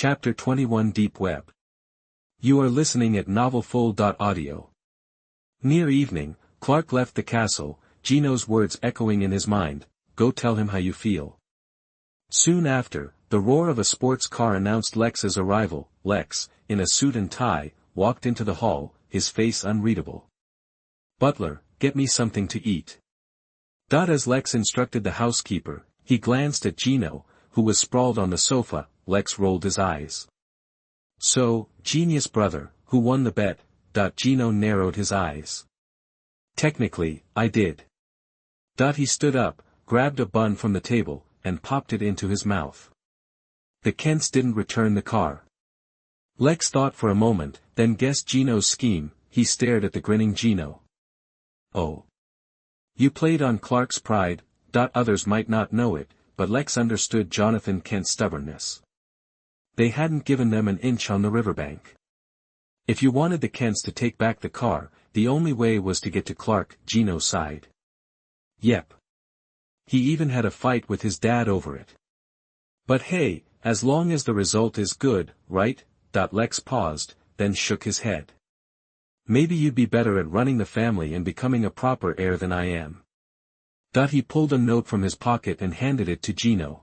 Chapter 21 Deep Web. You are listening at novelfull.audio. Near evening, Clark left the castle, Geno's words echoing in his mind, "Go tell him how you feel." Soon after, the roar of a sports car announced Lex's arrival. Lex, in a suit and tie, walked into the hall, his face unreadable. "Butler, get me something to eat." As Lex instructed the housekeeper, he glanced at Geno, who was sprawled on the sofa. Lex rolled his eyes. "So, genius brother, who won the bet?" Geno narrowed his eyes. "Technically, I did." He stood up, grabbed a bun from the table, and popped it into his mouth. "The Kents didn't return the car." Lex thought for a moment, then guessed Geno's scheme. He stared at the grinning Geno. "Oh. You played on Clark's pride." Others might not know it, but Lex understood Jonathan Kent's stubbornness. They hadn't given them an inch on the riverbank. If you wanted the Kents to take back the car, the only way was to get to Clark. Geno sighed. "Yep. He even had a fight with his dad over it. But hey, as long as the result is good, right?" Lex paused, then shook his head. "Maybe you'd be better at running the family and becoming a proper heir than I am." He pulled a note from his pocket and handed it to Geno.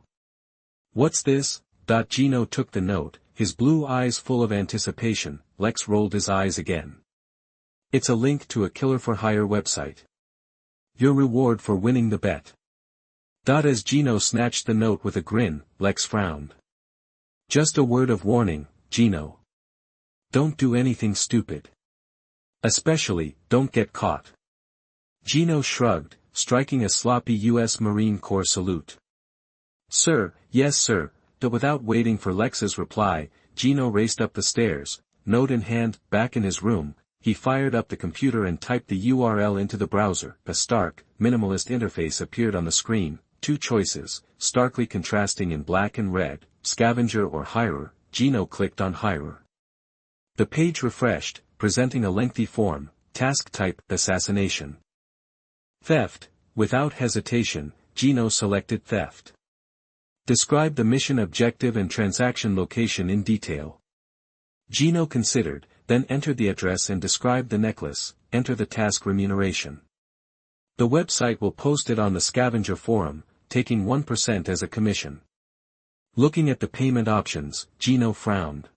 "What's this?" Geno took the note, his blue eyes full of anticipation. Lex rolled his eyes again. "It's a link to a killer-for-hire website. Your reward for winning the bet." As Geno snatched the note with a grin, Lex frowned. "Just a word of warning, Geno. Don't do anything stupid. Especially, don't get caught." Geno shrugged, striking a sloppy U.S. Marine Corps salute. "Sir, yes sir." Without waiting for Lex's reply, Geno raced up the stairs, note in hand. Back in his room, he fired up the computer and typed the URL into the browser. A stark, minimalist interface appeared on the screen, two choices, starkly contrasting in black and red, scavenger or hirer. Geno clicked on hirer. The page refreshed, presenting a lengthy form, task type, assassination. Theft. Without hesitation, Geno selected theft. Describe the mission objective and transaction location in detail. Geno considered, then entered the address and described the necklace. Enter the task remuneration. The website will post it on the scavenger forum, taking 1% as a commission. Looking at the payment options, Geno frowned.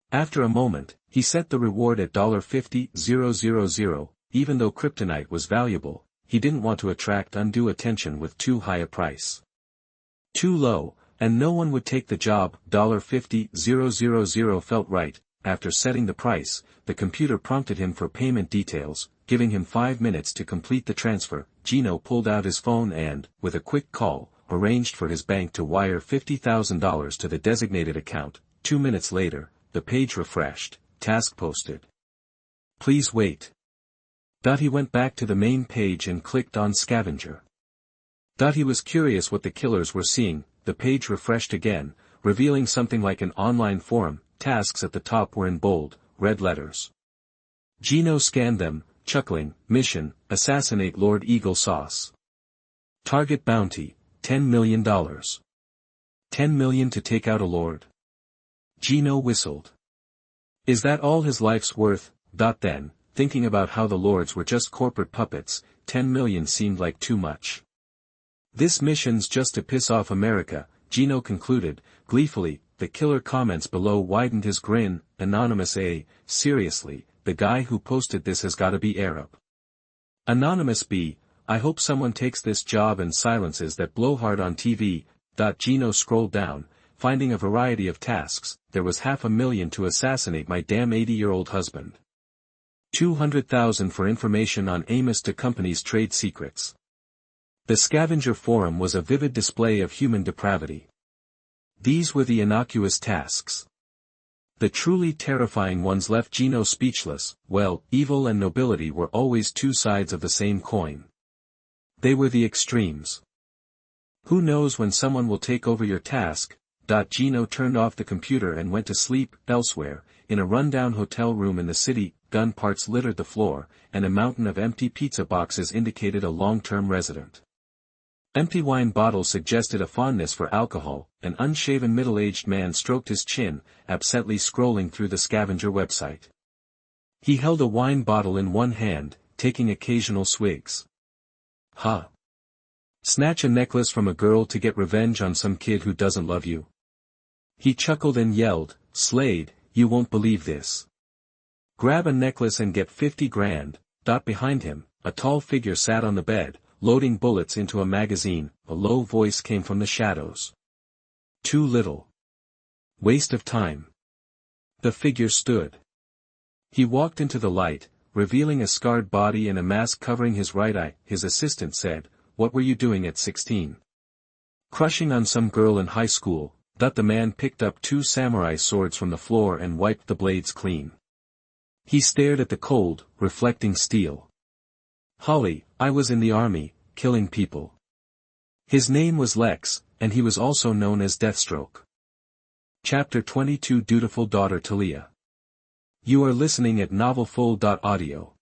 After a moment, he set the reward at $50,000. Even though kryptonite was valuable, he didn't want to attract undue attention with too high a price. Too low, and no one would take the job. $50,000 felt right. After setting the price, the computer prompted him for payment details, giving him 5 minutes to complete the transfer. Geno pulled out his phone and, with a quick call, arranged for his bank to wire $50,000 to the designated account. 2 minutes later, the page refreshed, task posted. "Please wait." He went back to the main page and clicked on scavenger. He was curious what the killers were seeing. The page refreshed again, revealing something like an online forum. Tasks at the top were in bold, red letters. Geno scanned them, chuckling. Mission, assassinate Lord Eagle Sauce. Target bounty, $10 million. $10 million to take out a lord. Geno whistled. Is that all his life's worth? Then, thinking about how the lords were just corporate puppets, 10 million seemed like too much. "This mission's just to piss off America," Geno concluded, gleefully. The killer comments below widened his grin. Anonymous A, seriously, the guy who posted this has gotta be Arab. Anonymous B, I hope someone takes this job and silences that blowhard on TV. Geno scrolled down, finding a variety of tasks. There was $500,000 to assassinate my damn 80-year-old husband. 200,000 for information on Amos to company's trade secrets. The scavenger forum was a vivid display of human depravity. These were the innocuous tasks. The truly terrifying ones left Geno speechless. Well, evil and nobility were always two sides of the same coin. They were the extremes. Who knows when someone will take over your task? Geno turned off the computer and went to sleep. Elsewhere, in a rundown hotel room in the city, gun parts littered the floor, and a mountain of empty pizza boxes indicated a long-term resident. Empty wine bottle suggested a fondness for alcohol. An unshaven middle-aged man stroked his chin, absently scrolling through the scavenger website. He held a wine bottle in one hand, taking occasional swigs. Huh. Snatch a necklace from a girl to get revenge on some kid who doesn't love you? He chuckled and yelled, Slade, you won't believe this. Grab a necklace and get 50 grand. Behind him, a tall figure sat on the bed, loading bullets into a magazine. A low voice came from the shadows. Too little. Waste of time. The figure stood. He walked into the light, revealing a scarred body and a mask covering his right eye. His assistant said, What were you doing at 16? Crushing on some girl in high school. The man picked up 2 samurai swords from the floor and wiped the blades clean. He stared at the cold, reflecting steel. Holly, I was in the army, killing people. His name was Lex, and he was also known as Deathstroke. Chapter 22 Dutiful Daughter Thalia. You are listening at NovelFull.audio.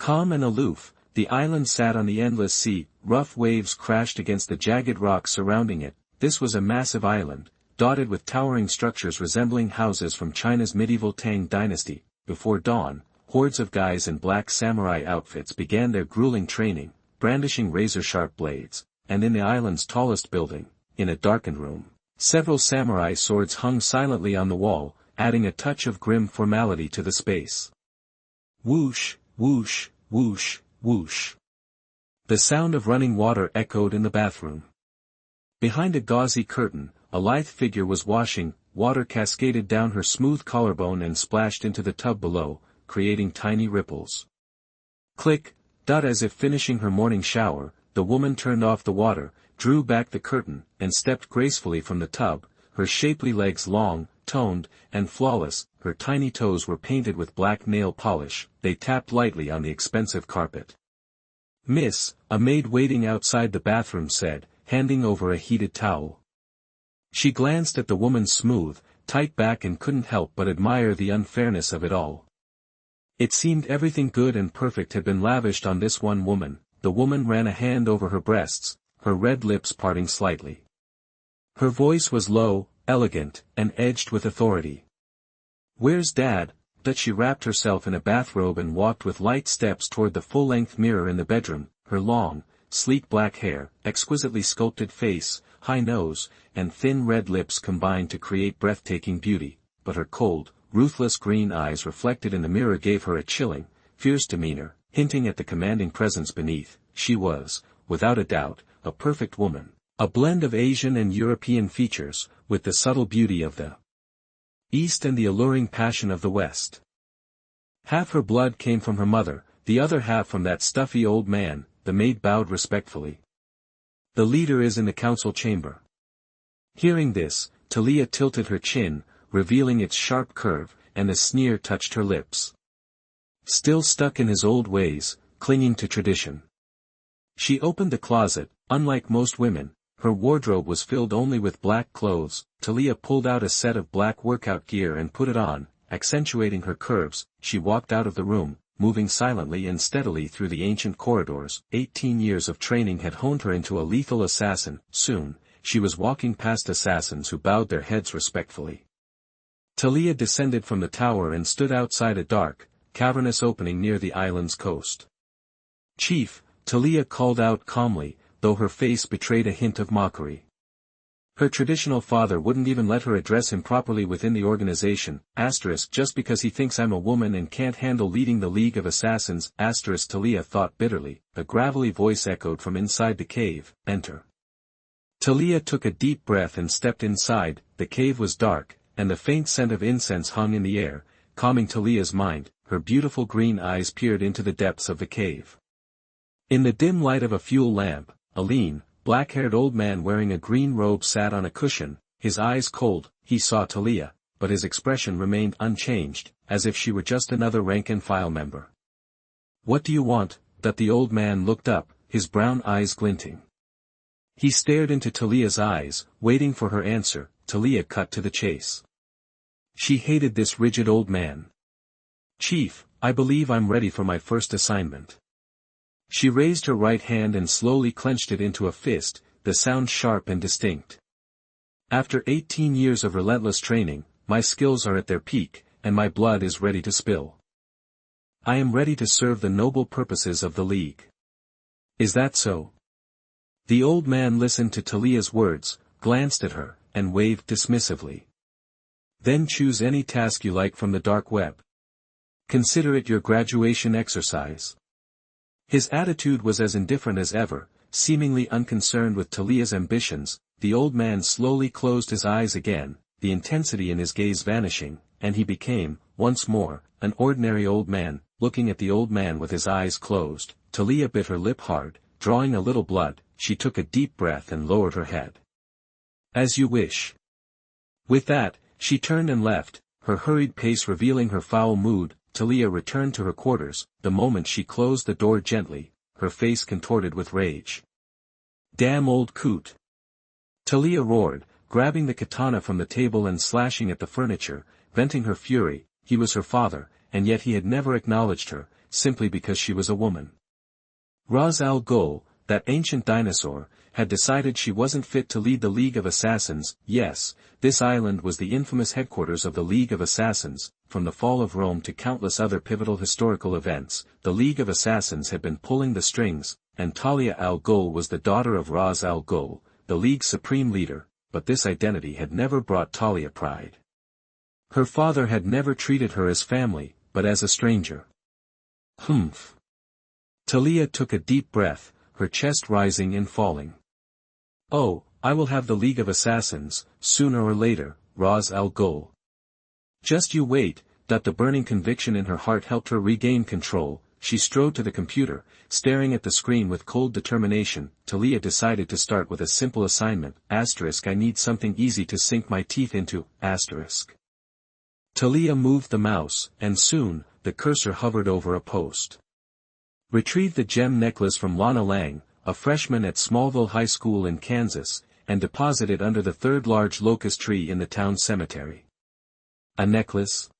Calm and aloof, the island sat on the endless sea. Rough waves crashed against the jagged rocks surrounding it. This was a massive island, dotted with towering structures resembling houses from China's medieval Tang dynasty. Before dawn, hordes of guys in black samurai outfits began their grueling training, brandishing razor-sharp blades, and in the island's tallest building, in a darkened room, several samurai swords hung silently on the wall, adding a touch of grim formality to the space. Whoosh, whoosh, whoosh, whoosh. The sound of running water echoed in the bathroom. Behind a gauzy curtain, a lithe figure was washing. Water cascaded down her smooth collarbone and splashed into the tub below, creating tiny ripples. Click. As if finishing her morning shower, the woman turned off the water, drew back the curtain, and stepped gracefully from the tub, her shapely legs long, toned, and flawless. Her tiny toes were painted with black nail polish. They tapped lightly on the expensive carpet. Miss, a maid waiting outside the bathroom said, handing over a heated towel. She glanced at the woman's smooth, tight back and couldn't help but admire the unfairness of it all. It seemed everything good and perfect had been lavished on this one woman. The woman ran a hand over her breasts, her red lips parting slightly. Her voice was low, elegant, and edged with authority. Where's Dad? She wrapped herself in a bathrobe and walked with light steps toward the full-length mirror in the bedroom. Her long, sleek black hair, exquisitely sculpted face, high nose, and thin red lips combined to create breathtaking beauty, but her cold, ruthless green eyes reflected in the mirror gave her a chilling, fierce demeanor, hinting at the commanding presence beneath. She was, without a doubt, a perfect woman, a blend of Asian and European features, with the subtle beauty of the East and the alluring passion of the West. Half her blood came from her mother, the other half from that stuffy old man. The maid bowed respectfully. The leader is in the council chamber. Hearing this, Thalia tilted her chin, revealing its sharp curve, and a sneer touched her lips. Still stuck in his old ways, clinging to tradition. She opened the closet. Unlike most women, her wardrobe was filled only with black clothes. Thalia pulled out a set of black workout gear and put it on, accentuating her curves. She walked out of the room, moving silently and steadily through the ancient corridors. 18 years of training had honed her into a lethal assassin. Soon, she was walking past assassins who bowed their heads respectfully. Thalia descended from the tower and stood outside a dark, cavernous opening near the island's coast. Chief, Thalia called out calmly, though her face betrayed a hint of mockery. Her traditional father wouldn't even let her address him properly within the organization, just because he thinks I'm a woman and can't handle leading the League of Assassins, Thalia thought bitterly. A gravelly voice echoed from inside the cave, enter. Thalia took a deep breath and stepped inside. The cave was dark, and the faint scent of incense hung in the air, calming Thalia's mind. Her beautiful green eyes peered into the depths of the cave. In the dim light of a fuel lamp, a lean, black-haired old man wearing a green robe sat on a cushion, his eyes cold. He saw Thalia, but his expression remained unchanged, as if she were just another rank-and-file member. What do you want? The old man looked up, his brown eyes glinting. He stared into Thalia's eyes, waiting for her answer. Thalia cut to the chase. She hated this rigid old man. Chief, I believe I'm ready for my first assignment. She raised her right hand and slowly clenched it into a fist, the sound sharp and distinct. After 18 years of relentless training, my skills are at their peak, and my blood is ready to spill. I am ready to serve the noble purposes of the League. Is that so? The old man listened to Thalia's words, glanced at her, and waved dismissively. Then choose any task you like from the dark web. Consider it your graduation exercise. His attitude was as indifferent as ever, seemingly unconcerned with Thalia's ambitions. The old man slowly closed his eyes again, the intensity in his gaze vanishing, and he became, once more, an ordinary old man. Looking at the old man with his eyes closed, Thalia bit her lip hard, drawing a little blood. She took a deep breath and lowered her head. As you wish. With that, she turned and left, her hurried pace revealing her foul mood. Thalia returned to her quarters. The moment she closed the door gently, her face contorted with rage. Damn old coot! Thalia roared, grabbing the katana from the table and slashing at the furniture, venting her fury. He was her father, and yet he had never acknowledged her, simply because she was a woman. Ra's al Ghul, that ancient dinosaur, had decided she wasn't fit to lead the League of Assassins. Yes, this island was the infamous headquarters of the League of Assassins. From the fall of Rome to countless other pivotal historical events, the League of Assassins had been pulling the strings, and Thalia al Ghul was the daughter of Ra's al Ghul, the League's supreme leader, but this identity had never brought Thalia pride. Her father had never treated her as family, but as a stranger. Humph. Thalia took a deep breath, her chest rising and falling. Oh, I will have the League of Assassins, sooner or later, Ra's al Ghul. Just you wait. The burning conviction in her heart helped her regain control. She strode to the computer, staring at the screen with cold determination. Thalia decided to start with a simple assignment. I need something easy to sink my teeth into. Thalia moved the mouse, and soon, the cursor hovered over a post. Retrieve the gem necklace from Lana Lang, a freshman at Smallville High School in Kansas, and deposit it under the third large locust tree in the town cemetery. A necklace?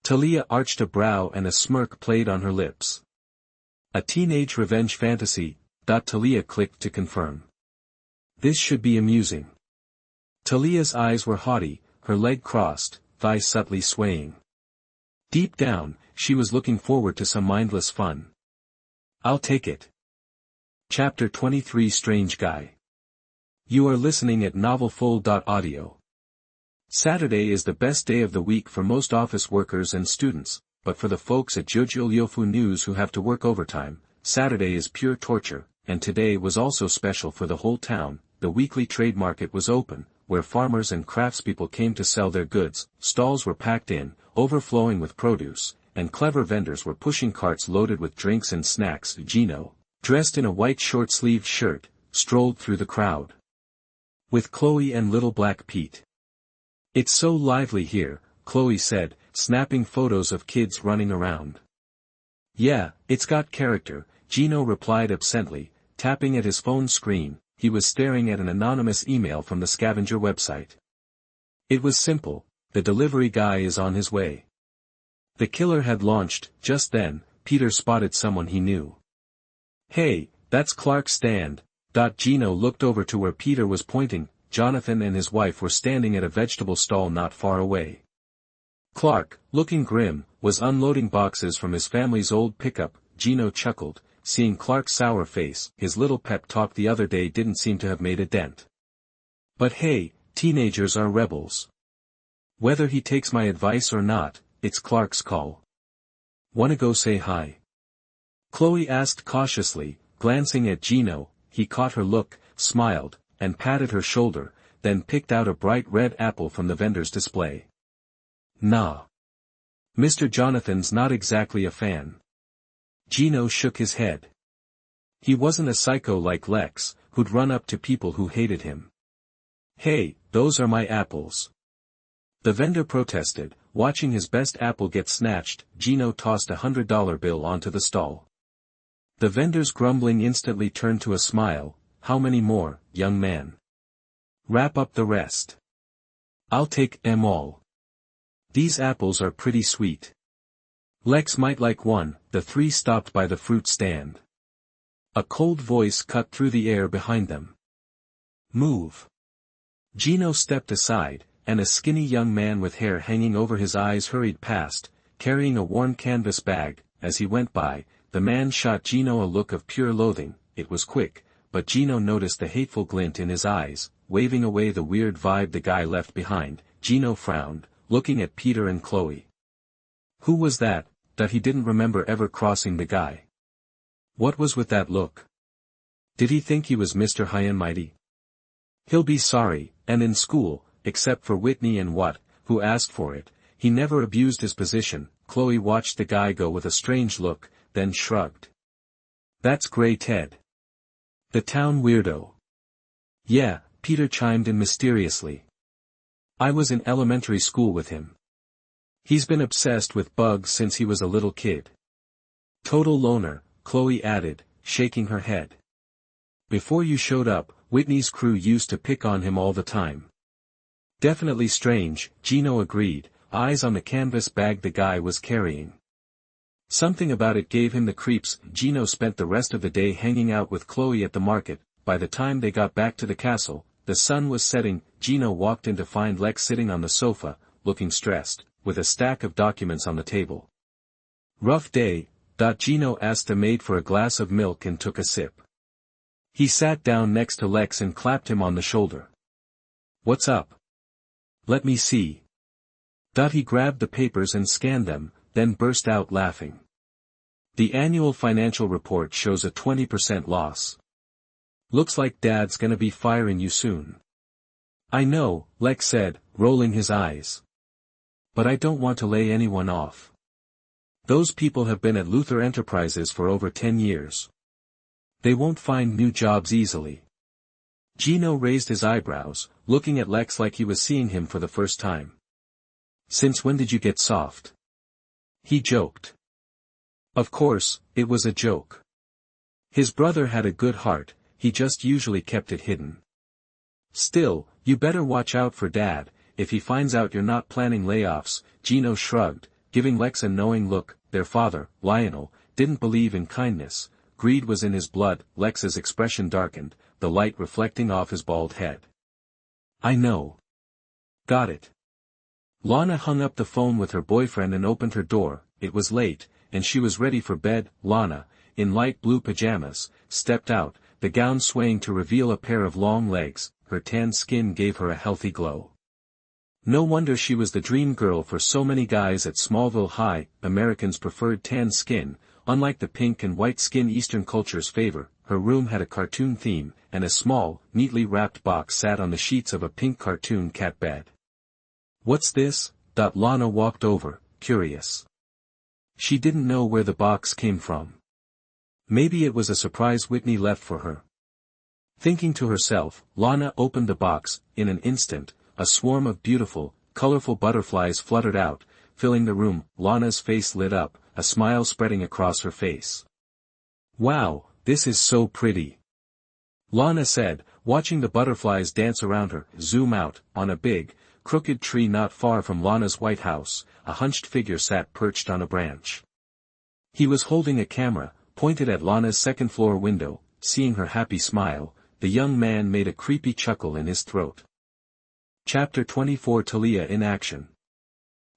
Thalia arched a brow and a smirk played on her lips. A teenage revenge fantasy. Thalia clicked to confirm. This should be amusing. Thalia's eyes were haughty, her leg crossed, thighs subtly swaying. Deep down, she was looking forward to some mindless fun. I'll take it. Chapter 23 Strange Guy. You are listening at novelfull.audio. Saturday is the best day of the week for most office workers and students, but for the folks at Jojo Lyofu News who have to work overtime, Saturday is pure torture, and today was also special for the whole town. The weekly trade market was open, where farmers and craftspeople came to sell their goods. Stalls were packed in, overflowing with produce, and clever vendors were pushing carts loaded with drinks and snacks. Gino, dressed in a white short-sleeved shirt, strolled through the crowd. With Chloe and little Black Pete. It's so lively here, Chloe said, snapping photos of kids running around. Yeah, it's got character, Gino replied absently, tapping at his phone screen. He was staring at an anonymous email from the scavenger website. It was simple, the delivery guy is on his way. The killer had launched. Just then, Peter spotted someone he knew. Hey, that's Clark's stand. Gino looked over to where Peter was pointing. Jonathan and his wife were standing at a vegetable stall not far away. Clark, looking grim, was unloading boxes from his family's old pickup. Gino chuckled, seeing Clark's sour face. His little pep talk the other day didn't seem to have made a dent. But hey, teenagers are rebels. Whether he takes my advice or not, it's Clark's call. Wanna go say hi? Chloe asked cautiously, glancing at Gino. He caught her look, smiled, and patted her shoulder, then picked out a bright red apple from the vendor's display. Nah. Mr. Jonathan's not exactly a fan. Gino shook his head. He wasn't a psycho like Lex, who'd run up to people who hated him. Hey, those are my apples. The vendor protested, watching his best apple get snatched. Gino tossed $100 bill onto the stall. The vendor's grumbling instantly turned to a smile. How many more, young man? Wrap up the rest. I'll take them all. These apples are pretty sweet. Lex might like one. The three stopped by the fruit stand. A cold voice cut through the air behind them. Move. Geno stepped aside, and a skinny young man with hair hanging over his eyes hurried past, carrying a worn canvas bag. As he went by, the man shot Geno a look of pure loathing. It was quick, but Geno noticed the hateful glint in his eyes, waving away the weird vibe the guy left behind. Geno frowned, looking at Peter and Chloe. Who was that he didn't remember ever crossing the guy? What was with that look? Did he think he was Mr. High and Mighty? He'll be sorry, and in school, except for Whitney and who asked for it, he never abused his position. Chloe watched the guy go with a strange look, then shrugged. That's Gray Ted. The town weirdo. Yeah, Peter chimed in mysteriously. I was in elementary school with him. He's been obsessed with bugs since he was a little kid. Total loner, Chloe added, shaking her head. Before you showed up, Whitney's crew used to pick on him all the time. Definitely strange, Geno agreed, eyes on the canvas bag the guy was carrying. Something about it gave him the creeps. Geno spent the rest of the day hanging out with Chloe at the market. By the time they got back to the castle, the sun was setting. Geno walked in to find Lex sitting on the sofa, looking stressed, with a stack of documents on the table. Rough day, Geno asked the maid for a glass of milk and took a sip. He sat down next to Lex and clapped him on the shoulder. What's up? Let me see. He grabbed the papers and scanned them, then burst out laughing. The annual financial report shows a 20% loss. Looks like Dad's gonna be firing you soon. I know, Lex said, rolling his eyes. But I don't want to lay anyone off. Those people have been at Luthor Enterprises for over 10 years. They won't find new jobs easily. Geno raised his eyebrows, looking at Lex like he was seeing him for the first time. Since when did you get soft? He joked. Of course, it was a joke. His brother had a good heart, he just usually kept it hidden. Still, you better watch out for Dad. If he finds out you're not planning layoffs. Geno shrugged, giving Lex a knowing look. Their father, Lionel, didn't believe in kindness. Greed was in his blood. Lex's expression darkened, the light reflecting off his bald head. I know. Got it. Lana hung up the phone with her boyfriend and opened her door. It was late, and she was ready for bed. Lana, in light blue pajamas, stepped out, the gown swaying to reveal a pair of long legs. Her tan skin gave her a healthy glow. No wonder she was the dream girl for so many guys at Smallville High. Americans preferred tan skin, unlike the pink and white skin Eastern cultures favor. Her room had a cartoon theme, and a small, neatly wrapped box sat on the sheets of a pink cartoon cat bed. What's this? Lana walked over, curious. She didn't know where the box came from. Maybe it was a surprise Whitney left for her. Thinking to herself, Lana opened the box. In an instant, a swarm of beautiful, colorful butterflies fluttered out, filling the room. Lana's face lit up, a smile spreading across her face. Wow, this is so pretty. Lana said, watching the butterflies dance around her. Zoom out, on a big, crooked tree not far from Lana's White House, a hunched figure sat perched on a branch. He was holding a camera, pointed at Lana's second-floor window. Seeing her happy smile, the young man made a creepy chuckle in his throat. Chapter 24 Thalia in action.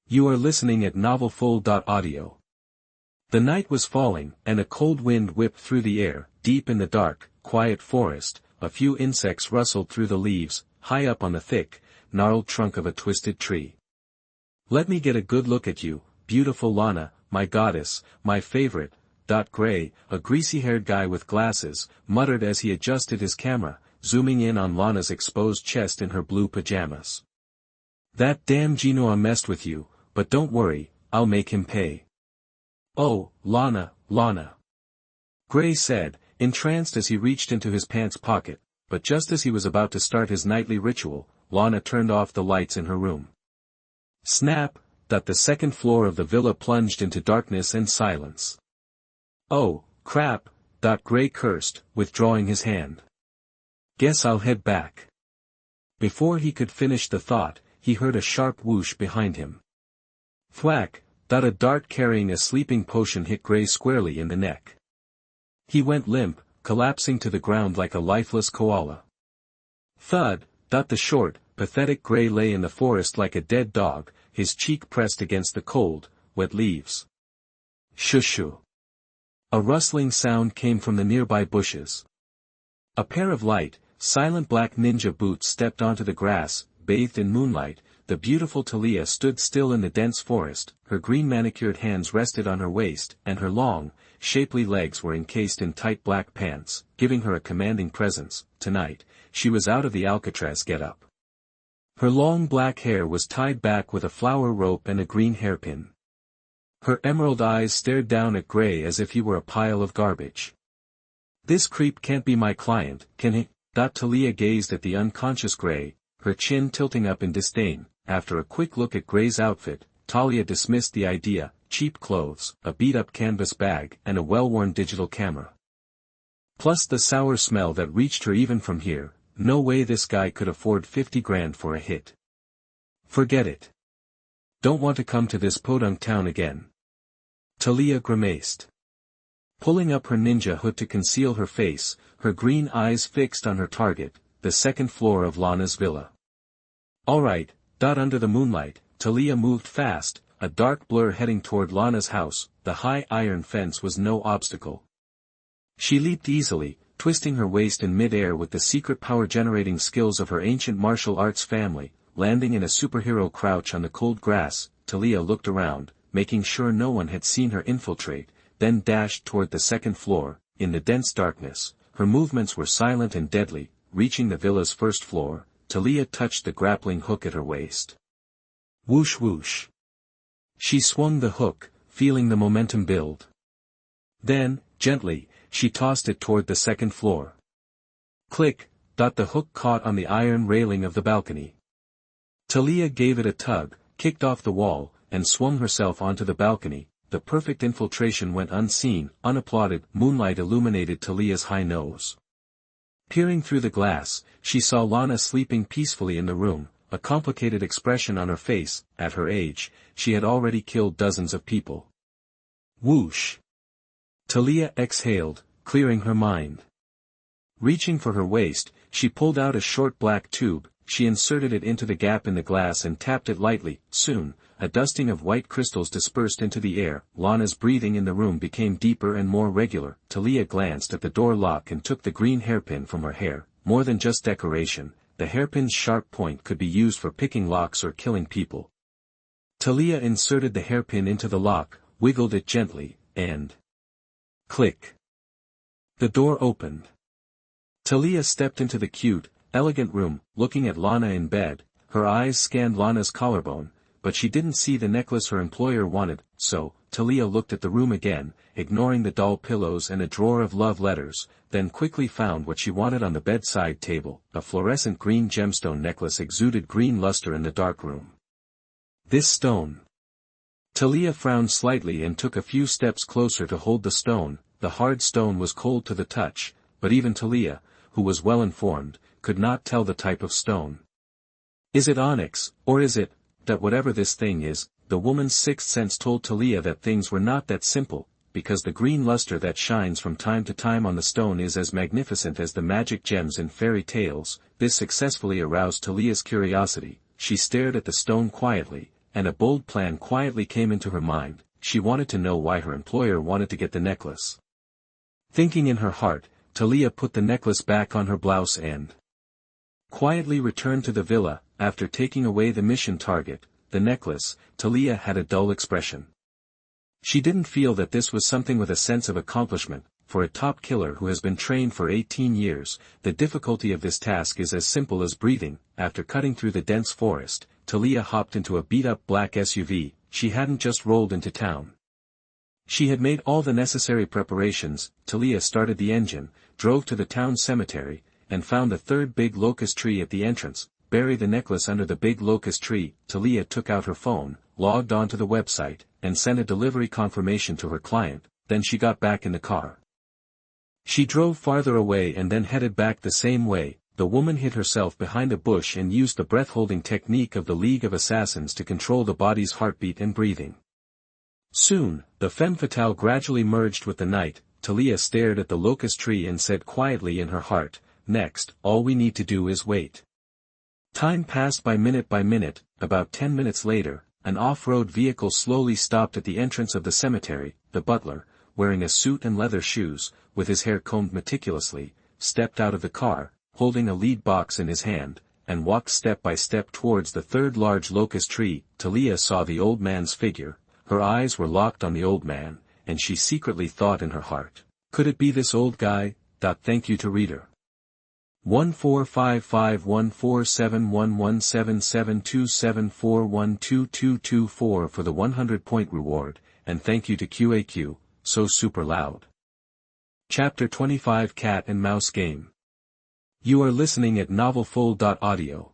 You are listening at NovelFull.audio. The night was falling, and a cold wind whipped through the air. Deep in the dark, quiet forest, a few insects rustled through the leaves, high up on the thick, gnarled trunk of a twisted tree. Let me get a good look at you, beautiful Lana, my goddess, my favorite. Gray, a greasy-haired guy with glasses, muttered as he adjusted his camera, zooming in on Lana's exposed chest in her blue pajamas. That damn Geno messed with you, but don't worry, I'll make him pay. Oh, Lana, Lana. Gray said, entranced as he reached into his pants pocket, but just as he was about to start his nightly ritual, Lana turned off the lights in her room. Snap, the second floor of the villa plunged into darkness and silence. Oh, crap, Gray cursed, withdrawing his hand. Guess I'll head back. Before he could finish the thought, he heard a sharp whoosh behind him. Thwack, a dart carrying a sleeping potion hit Gray squarely in the neck. He went limp, collapsing to the ground like a lifeless koala. Thud. The short, pathetic gray lay in the forest like a dead dog, his cheek pressed against the cold, wet leaves. Shoo-shoo. A rustling sound came from the nearby bushes. A pair of light, silent black ninja boots stepped onto the grass, bathed in moonlight. The beautiful Thalia stood still in the dense forest, her green manicured hands rested on her waist, and her long, shapely legs were encased in tight black pants, giving her a commanding presence. Tonight, she was out of the Alcatraz get-up. Her long black hair was tied back with a flower rope and a green hairpin. Her emerald eyes stared down at Gray as if he were a pile of garbage. "This creep can't be my client, can he?" Thalia gazed at the unconscious Gray, her chin tilting up in disdain. After a quick look at Gray's outfit, Thalia dismissed the idea: cheap clothes, a beat-up canvas bag, and a well-worn digital camera. Plus the sour smell that reached her even from here. No way this guy could afford 50 grand for a hit. Forget it. Don't want to come to this podunk town again. Thalia grimaced. Pulling up her ninja hood to conceal her face, her green eyes fixed on her target, the second floor of Lana's villa. Alright. Under the moonlight, Thalia moved fast, a dark blur heading toward Lana's house. The high iron fence was no obstacle. She leaped easily, twisting her waist in mid-air with the secret power-generating skills of her ancient martial arts family, landing in a superhero crouch on the cold grass. Thalia looked around, making sure no one had seen her infiltrate, then dashed toward the second floor. In the dense darkness, her movements were silent and deadly. Reaching the villa's first floor, Thalia touched the grappling hook at her waist. Whoosh whoosh. She swung the hook, feeling the momentum build. Then, gently, she tossed it toward the second floor. Click. The hook caught on the iron railing of the balcony. Thalia gave it a tug, kicked off the wall, and swung herself onto the balcony. The perfect infiltration went unseen, unapplauded. Moonlight illuminated Thalia's high nose. Peering through the glass, she saw Lana sleeping peacefully in the room, a complicated expression on her face. At her age, she had already killed dozens of people. Whoosh. Thalia exhaled, clearing her mind. Reaching for her waist, she pulled out a short black tube. She inserted it into the gap in the glass and tapped it lightly. Soon, a dusting of white crystals dispersed into the air. Lana's breathing in the room became deeper and more regular. Thalia glanced at the door lock and took the green hairpin from her hair. More than just decoration, the hairpin's sharp point could be used for picking locks or killing people. Thalia inserted the hairpin into the lock, wiggled it gently, and... click. The door opened. Thalia stepped into the cute, elegant room, looking at Lana in bed. Her eyes scanned Lana's collarbone, but she didn't see the necklace her employer wanted, so, Thalia looked at the room again, ignoring the doll pillows and a drawer of love letters, then quickly found what she wanted on the bedside table. A fluorescent green gemstone necklace exuded green luster in the dark room. This stone. Thalia frowned slightly and took a few steps closer to hold the stone. The hard stone was cold to the touch, but even Thalia, who was well informed, could not tell the type of stone. Is it onyx, or is it, that whatever this thing is? The woman's sixth sense told Thalia that things were not that simple, because the green luster that shines from time to time on the stone is as magnificent as the magic gems in fairy tales. This successfully aroused Thalia's curiosity. She stared at the stone quietly, and a bold plan quietly came into her mind. She wanted to know why her employer wanted to get the necklace. Thinking in her heart, Thalia put the necklace back on her blouse and quietly returned to the villa. After taking away the mission target, the necklace, Thalia had a dull expression. She didn't feel that this was something with a sense of accomplishment. For a top killer who has been trained for 18 years, the difficulty of this task is as simple as breathing. After cutting through the dense forest, Thalia hopped into a beat-up black SUV. She hadn't just rolled into town. She had made all the necessary preparations. Thalia started the engine, drove to the town cemetery, and found the third big locust tree at the entrance. Bury the necklace under the big locust tree. Thalia took out her phone, logged onto the website, and sent a delivery confirmation to her client. Then she got back in the car. She drove farther away and then headed back the same way. The woman hid herself behind a bush and used the breath-holding technique of the League of Assassins to control the body's heartbeat and breathing. Soon, the femme fatale gradually merged with the night. Thalia stared at the locust tree and said quietly in her heart, "Next, all we need to do is wait." Time passed by minute, about 10 minutes later, an off-road vehicle slowly stopped at the entrance of the cemetery. The butler, wearing a suit and leather shoes, with his hair combed meticulously, stepped out of the car, holding a lead box in his hand, and walked step by step towards the third large locust tree. Thalia saw the old man's figure, her eyes were locked on the old man, and she secretly thought in her heart, "Could it be this old guy?" Thank you to reader. 1455147117727412224 for the 100-point reward, and thank you to QAQ, so super loud. Chapter 25 Cat and Mouse Game. You are listening at novelfull.audio.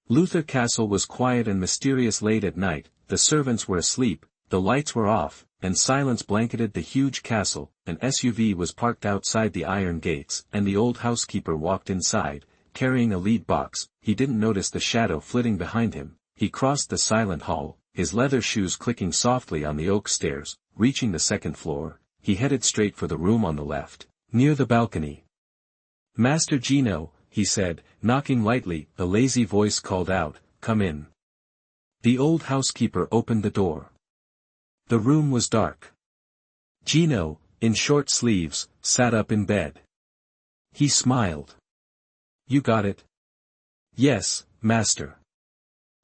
Luthor Castle was quiet and mysterious late at night, the servants were asleep, the lights were off, and silence blanketed the huge castle. An SUV was parked outside the iron gates, and the old housekeeper walked inside, carrying a lead box. He didn't notice the shadow flitting behind him. He crossed the silent hall, his leather shoes clicking softly on the oak stairs. Reaching the second floor, he headed straight for the room on the left, near the balcony. "Master Geno," he said, knocking lightly. A lazy voice called out, "Come in." The old housekeeper opened the door. The room was dark. Geno, in short sleeves, sat up in bed. He smiled. "You got it?" "Yes, master."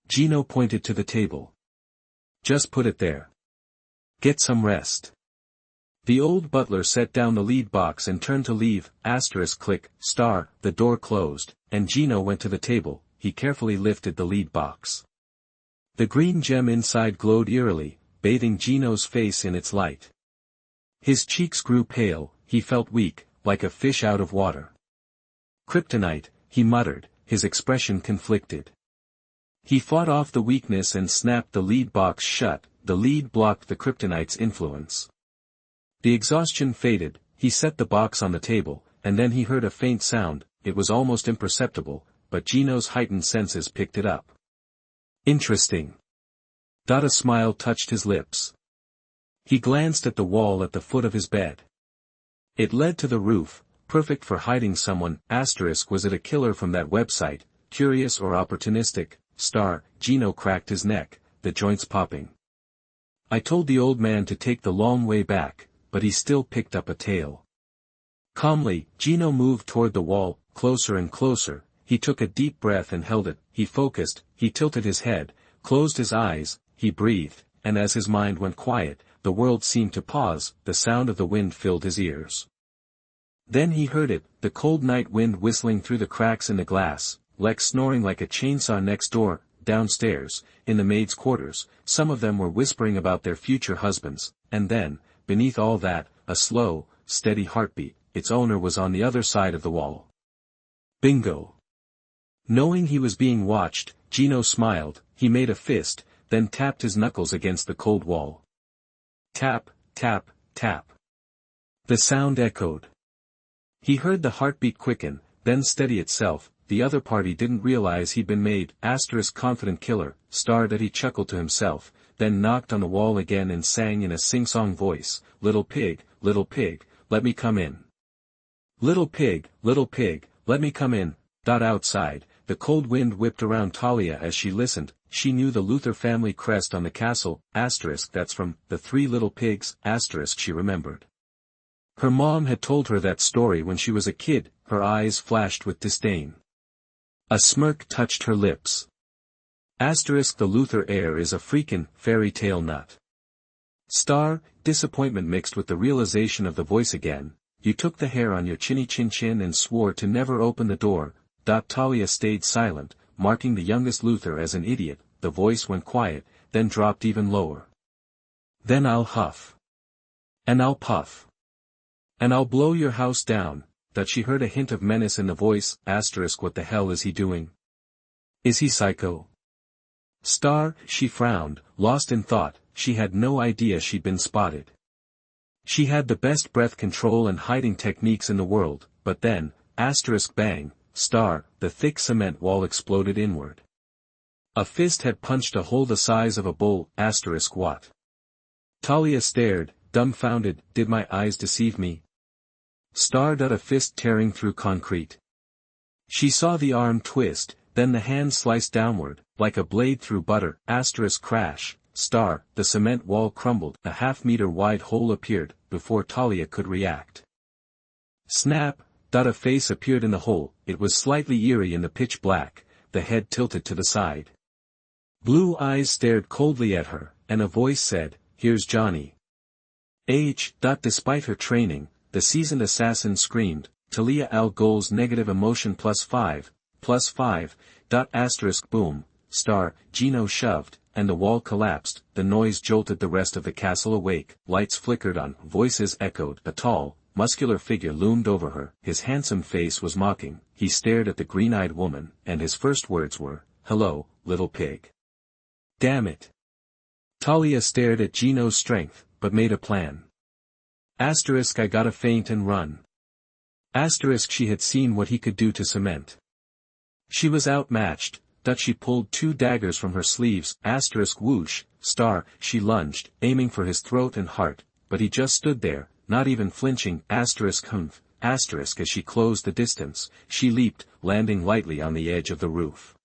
Geno pointed to the table. "Just put it there. Get some rest." The old butler set down the lead box and turned to leave. Click, star, the door closed, and Geno went to the table. He carefully lifted the lead box. The green gem inside glowed eerily, bathing Geno's face in its light. His cheeks grew pale, he felt weak, like a fish out of water. "Kryptonite," he muttered, his expression conflicted. He fought off the weakness and snapped the lead box shut. The lead blocked the kryptonite's influence. The exhaustion faded. He set the box on the table, and then he heard a faint sound. It was almost imperceptible, but Geno's heightened senses picked it up. "Interesting." A smile touched his lips. He glanced at the wall at the foot of his bed. It led to the roof, perfect for hiding someone. Was it a killer from that website, curious or opportunistic? Geno cracked his neck, the joints popping. "I told the old man to take the long way back, but he still picked up a tail." Calmly, Geno moved toward the wall, closer and closer. He took a deep breath and held it. He focused, he tilted his head, closed his eyes, he breathed, and as his mind went quiet, the world seemed to pause. The sound of the wind filled his ears. Then he heard it, the cold night wind whistling through the cracks in the glass, Lex snoring like a chainsaw next door. Downstairs, in the maids' quarters, some of them were whispering about their future husbands, and then, beneath all that, a slow, steady heartbeat. Its owner was on the other side of the wall. Bingo! Knowing he was being watched, Geno smiled. He made a fist, then tapped his knuckles against the cold wall. Tap, tap, tap. The sound echoed. He heard the heartbeat quicken, then steady itself. The other party didn't realize he'd been made. Confident killer, he chuckled to himself, then knocked on the wall again and sang in a sing-song voice, little pig, let me come in. Little pig, let me come in." Outside, the cold wind whipped around Thalia as she listened. She knew the Luthor family crest on the castle, that's from The Three Little Pigs, she remembered. Her mom had told her that story when she was a kid. Her eyes flashed with disdain. A smirk touched her lips. The Luthor heir is a freakin' fairy tale nut. Disappointment mixed with the realization of the voice again. "You took the hair on your chinny chin and swore to never open the door." Thalia stayed silent, marking the youngest Luthor as an idiot. The voice went quiet, then dropped even lower. "Then I'll huff. And I'll puff. And I'll blow your house down." She heard a hint of menace in the voice. What the hell is he doing? Is he psycho? She frowned, lost in thought. She had no idea she'd been spotted. She had the best breath control and hiding techniques in the world, but then, bang, the thick cement wall exploded inward. A fist had punched a hole the size of a bowl. What? Thalia stared, dumbfounded, did my eyes deceive me? Stared at a fist tearing through concrete. She saw the arm twist, then the hand slice downward, like a blade through butter, asterisk crash, the cement wall crumbled, a half-meter wide hole appeared, before Thalia could react. Snap, a face appeared in the hole, it was slightly eerie in the pitch black, the head tilted to the side. Blue eyes stared coldly at her, and a voice said, "Here's Johnny." Despite her training, the seasoned assassin screamed, "Thalia Al Ghul's negative emotion +5, +5, boom, Geno shoved, and the wall collapsed, the noise jolted the rest of the castle awake, lights flickered on, voices echoed, a tall, muscular figure loomed over her, his handsome face was mocking, he stared at the green-eyed woman, and his first words were, "Hello, little pig." Damn it. Thalia stared at Geno's strength, but made a plan. I gotta faint and run. She had seen what he could do to cement. She was outmatched, she pulled 2 daggers from her sleeves, whoosh, she lunged, aiming for his throat and heart, but he just stood there, not even flinching, as she closed the distance, she leaped, landing lightly on the edge of the roof.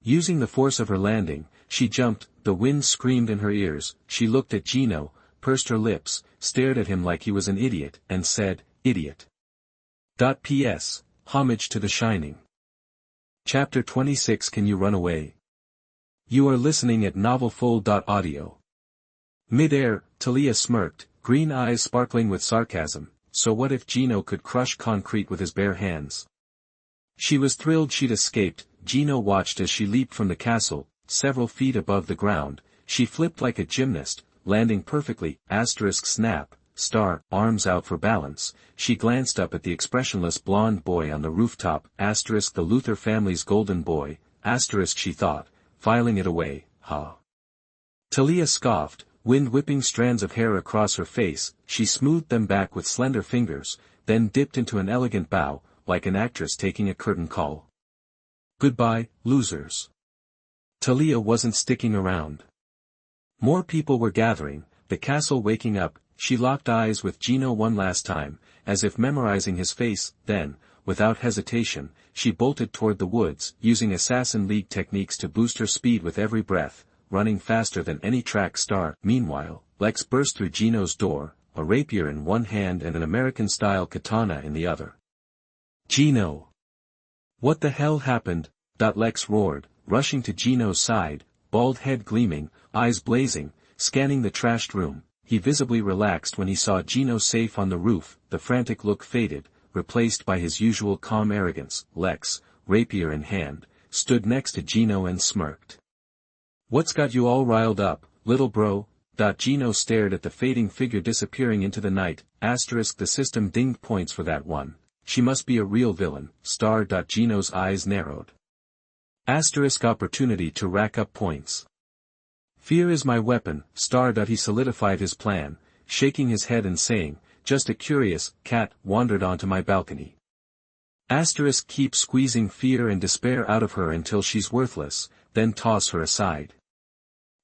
Using the force of her landing, she jumped, the wind screamed in her ears, she looked at Geno, pursed her lips, stared at him like he was an idiot, and said, "Idiot." P.S. Homage to The Shining. Chapter 26 Can You Run Away? You are listening at NovelFull.audio. Mid-air, Thalia smirked, green eyes sparkling with sarcasm, so what if Geno could crush concrete with his bare hands? She was thrilled she'd escaped. Geno watched as she leaped from the castle, several feet above the ground, she flipped like a gymnast, landing perfectly, snap, arms out for balance, she glanced up at the expressionless blonde boy on the rooftop, the Luthor family's golden boy, she thought, filing it away, ha. Thalia scoffed, wind whipping strands of hair across her face, she smoothed them back with slender fingers, then dipped into an elegant bow, like an actress taking a curtain call. Goodbye, losers. Thalia wasn't sticking around. More people were gathering, the castle waking up, she locked eyes with Geno one last time, as if memorizing his face, then, without hesitation, she bolted toward the woods, using Assassin League techniques to boost her speed with every breath, running faster than any track star. Meanwhile, Lex burst through Geno's door, a rapier in one hand and an American-style katana in the other. "Geno! What the hell happened?" Lex roared, rushing to Geno's side, bald head gleaming, eyes blazing, scanning the trashed room. He visibly relaxed when he saw Geno safe on the roof, the frantic look faded, replaced by his usual calm arrogance. Lex, rapier in hand, stood next to Geno and smirked. "What's got you all riled up, little bro?" Geno stared at the fading figure disappearing into the night, the system dinged points for that one. She must be a real villain, Geno's eyes narrowed. Opportunity to rack up points. "Fear is my weapon, he solidified his plan, shaking his head and saying, "Just a curious cat wandered onto my balcony." Keep squeezing fear and despair out of her until she's worthless, then toss her aside.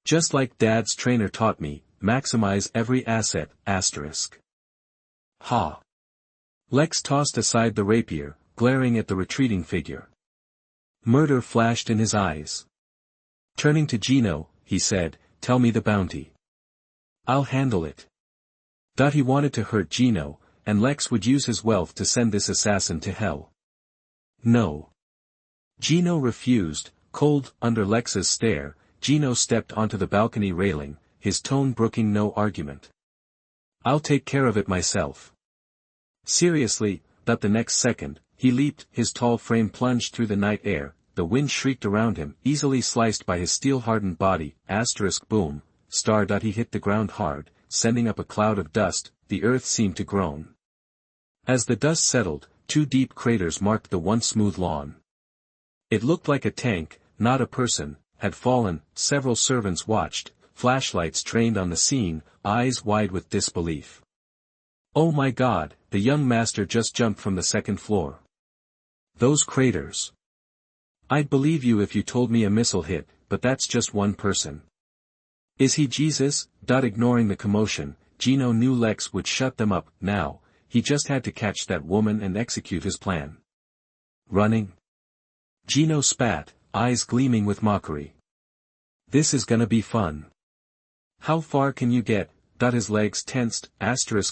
Just like Dad's trainer taught me, maximize every asset, Ha. Lex tossed aside the rapier, glaring at the retreating figure. Murder flashed in his eyes. Turning to Geno, he said, "Tell me the bounty. I'll handle it." He wanted to hurt Geno, and Lex would use his wealth to send this assassin to hell. No. Geno refused, cold, under Lex's stare. Geno stepped onto the balcony railing, his tone brooking no argument. "I'll take care of it myself." Seriously, the next second, he leaped, his tall frame plunged through the night air, the wind shrieked around him, easily sliced by his steel-hardened body, boom, he hit the ground hard, sending up a cloud of dust, the earth seemed to groan. As the dust settled, 2 deep craters marked the once smooth lawn. It looked like a tank, not a person, had fallen. Several servants watched, flashlights trained on the scene, eyes wide with disbelief. "Oh my God, the young master just jumped from the 2nd floor. Those craters. I'd believe you if you told me a missile hit, but that's just one person. Is he Jesus?" Ignoring the commotion, Geno knew Lex would shut them up. Now, he just had to catch that woman and execute his plan. Running? Geno spat, eyes gleaming with mockery. This is gonna be fun. How far can you get? His legs tensed,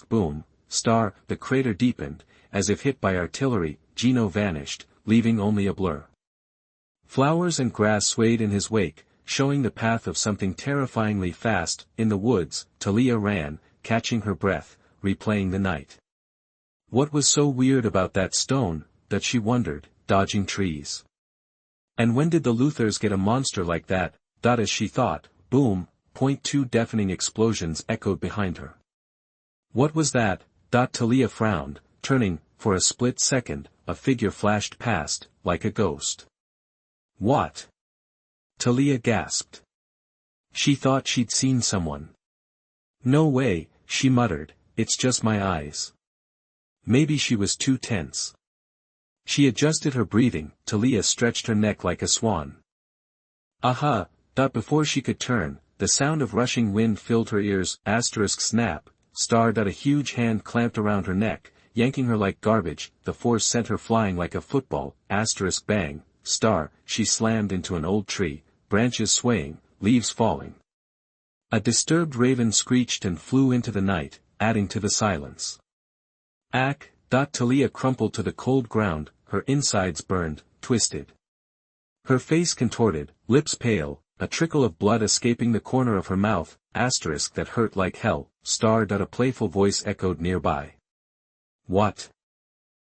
boom, the crater deepened, as if hit by artillery. Geno vanished, leaving only a blur. Flowers and grass swayed in his wake, showing the path of something terrifyingly fast. In the woods, Thalia ran, catching her breath, replaying the night. What was so weird about that stone, that she wondered, dodging trees? And when did the Luthors get a monster like that? As she thought, boom, .2 deafening explosions echoed behind her. What was that? Thalia frowned, turning. For a split second, a figure flashed past, like a ghost. What? Thalia gasped. She thought she'd seen someone. No way, she muttered, it's just my eyes. Maybe she was too tense. She adjusted her breathing. Thalia stretched her neck like a swan. Aha! Before she could turn, the sound of rushing wind filled her ears. Snap, a huge hand clamped around her neck, yanking her like garbage. The force sent her flying like a football. Bang, she slammed into an old tree, branches swaying, leaves falling. A disturbed raven screeched and flew into the night, adding to the silence. Ack! Thalia crumpled to the cold ground, her insides burned, twisted. Her face contorted, lips pale, a trickle of blood escaping the corner of her mouth. That hurt like hell. A playful voice echoed nearby. What?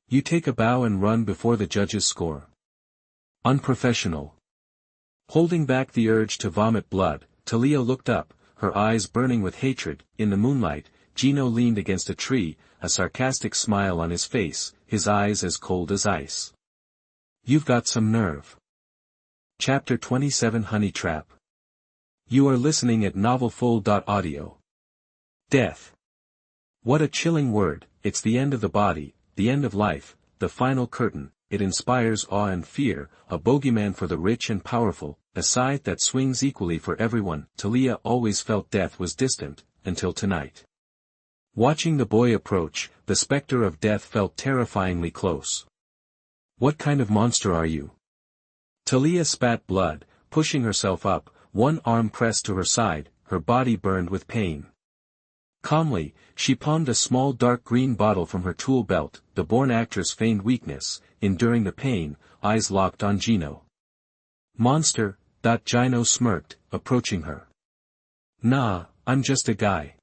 You take a bow and run before the judges score. Unprofessional. Holding back the urge to vomit blood, Thalia looked up, her eyes burning with hatred. In the moonlight, Geno leaned against a tree, a sarcastic smile on his face, his eyes as cold as ice. You've got some nerve. Chapter 27 Honey Trap. You are listening at novelfull.audio. Death. What a chilling word. It's the end of the body, the end of life, the final curtain. It inspires awe and fear, a bogeyman for the rich and powerful, a scythe that swings equally for everyone. Thalia always felt death was distant, until tonight. Watching the boy approach, the specter of death felt terrifyingly close. What kind of monster are you? Thalia spat blood, pushing herself up, one arm pressed to her side, her body burned with pain. Calmly, she palmed a small dark green bottle from her tool belt. The born actress feigned weakness, enduring the pain, eyes locked on Geno. Monster, Geno smirked, approaching her. Nah, I'm just a guy.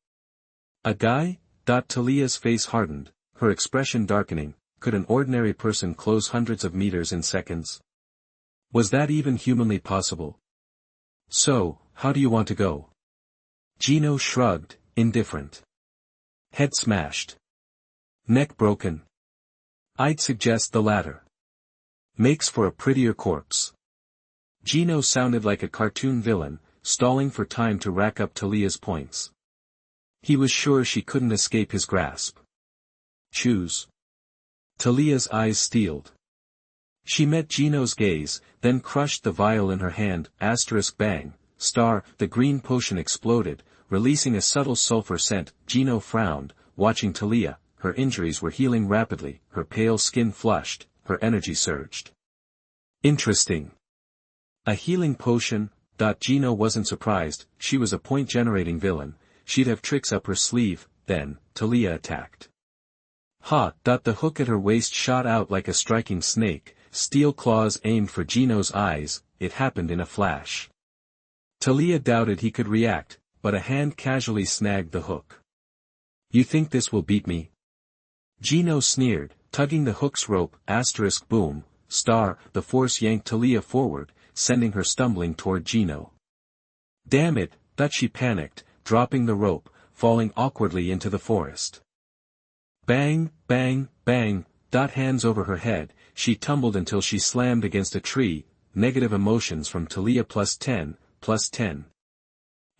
A guy? Thalia's face hardened, her expression darkening. Could an ordinary person close hundreds of meters in seconds? Was that even humanly possible? So, how do you want to go? Geno shrugged, indifferent. Head smashed. Neck broken. I'd suggest the latter. Makes for a prettier corpse. Geno sounded like a cartoon villain, stalling for time to rack up Thalia's points. He was sure she couldn't escape his grasp. Choose. Thalia's eyes steeled. She met Geno's gaze, then crushed the vial in her hand. Bang, the green potion exploded, releasing a subtle sulfur scent. Geno frowned, watching Thalia. Her injuries were healing rapidly, her pale skin flushed, her energy surged. Interesting. A healing potion? Geno wasn't surprised. She was a point-generating villain. She'd have tricks up her sleeve. Then, Thalia attacked. The hook at her waist shot out like a striking snake, steel claws aimed for Geno's eyes. It happened in a flash. Thalia doubted he could react, but a hand casually snagged the hook. You think this will beat me? Geno sneered, tugging the hook's rope. Boom, the force yanked Thalia forward, sending her stumbling toward Geno. Damn it, she panicked, dropping the rope, falling awkwardly into the forest. Bang, bang, bang, hands over her head, she tumbled until she slammed against a tree. Negative emotions from Thalia +10, +10.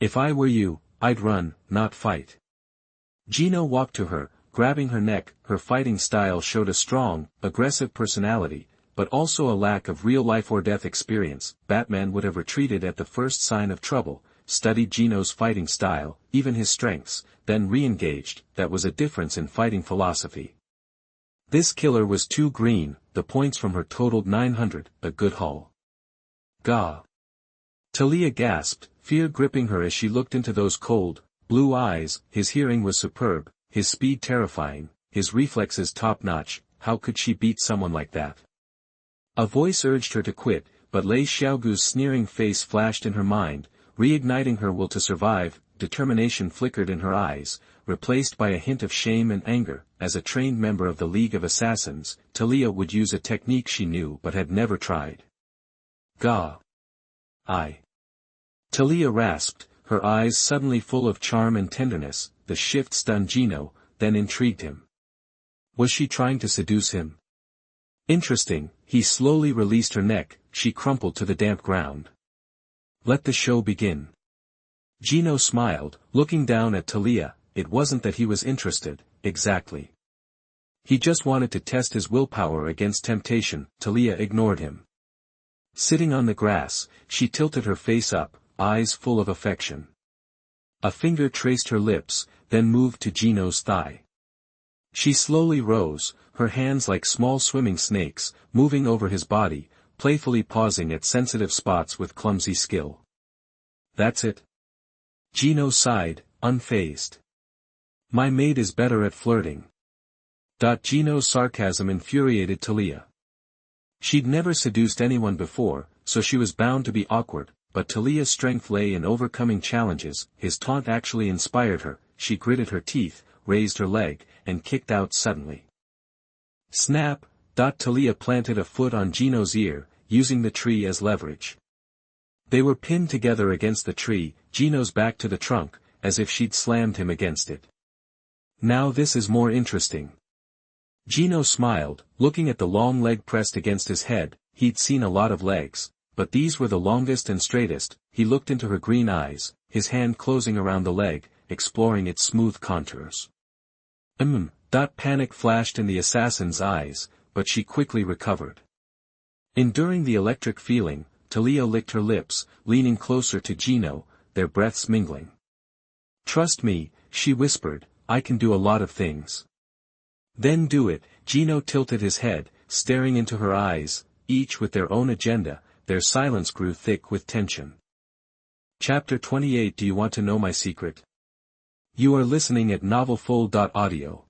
If I were you, I'd run, not fight. Geno walked to her, grabbing her neck. Her fighting style showed a strong, aggressive personality, but also a lack of real life or death experience. Batman would have retreated at the first sign of trouble. studied Gino's fighting style, even his strengths, then re-engaged. That was a difference in fighting philosophy. This killer was too green, the points from her totaled 900, a good haul. Gah! Thalia gasped, fear gripping her as she looked into those cold, blue eyes. His hearing was superb, his speed terrifying, his reflexes top-notch. How could she beat someone like that? A voice urged her to quit, but Lei Xiaogu's sneering face flashed in her mind, reigniting her will to survive. Determination flickered in her eyes, replaced by a hint of shame and anger. As a trained member of the League of Assassins, Thalia would use a technique she knew but had never tried. Gah! Thalia rasped, her eyes suddenly full of charm and tenderness. The shift stunned Gino, then intrigued him. Was she trying to seduce him? Interesting. He slowly released her neck. She crumpled to the damp ground. Let the show begin. Gino smiled, looking down at Thalia. It wasn't that he was interested, exactly. He just wanted to test his willpower against temptation. Thalia ignored him. Sitting on the grass, she tilted her face up, eyes full of affection. A finger traced her lips, then moved to Gino's thigh. She slowly rose, her hands like small swimming snakes, moving over his body, playfully pausing at sensitive spots with clumsy skill. That's it? Gino sighed, unfazed. My maid is better at flirting. Gino's sarcasm infuriated Thalia. She'd never seduced anyone before, so she was bound to be awkward, but Thalia's strength lay in overcoming challenges. His taunt actually inspired her. She gritted her teeth, raised her leg, and kicked out suddenly. Snap! Thalia planted a foot on Gino's ear, using the tree as leverage. They were pinned together against the tree, Gino's back to the trunk, as if she'd slammed him against it. Now this is more interesting. Gino smiled, looking at the long leg pressed against his head. He'd seen a lot of legs, but these were the longest and straightest. He looked into her green eyes, his hand closing around the leg, exploring its smooth contours. Panic flashed in the assassin's eyes, but she quickly recovered. Enduring the electric feeling, Thalia licked her lips, leaning closer to Gino, their breaths mingling. Trust me, she whispered, I can do a lot of things. Then do it. Gino tilted his head, staring into her eyes, each with their own agenda. Their silence grew thick with tension. Chapter 28. Do you want to know my secret? You are listening at novelfull.audio.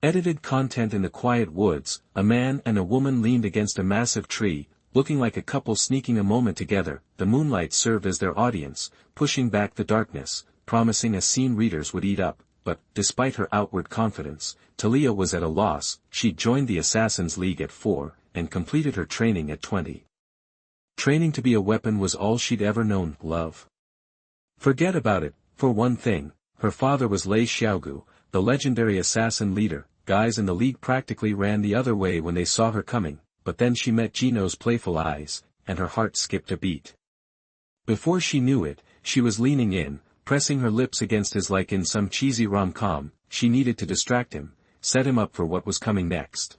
Edited content. In the quiet woods, a man and a woman leaned against a massive tree, looking like a couple sneaking a moment together. The moonlight served as their audience, pushing back the darkness, promising a scene readers would eat up. But, despite her outward confidence, Thalia was at a loss. She'd joined the Assassin's League at 4, and completed her training at 20. Training to be a weapon was all she'd ever known. Love. Forget about it. For one thing, her father was Lei Xiaogu, the legendary assassin leader. Guys in the league practically ran the other way when they saw her coming, but then she met Gino's playful eyes, and her heart skipped a beat. Before she knew it, she was leaning in, pressing her lips against his like in some cheesy rom-com. She needed to distract him, set him up for what was coming next.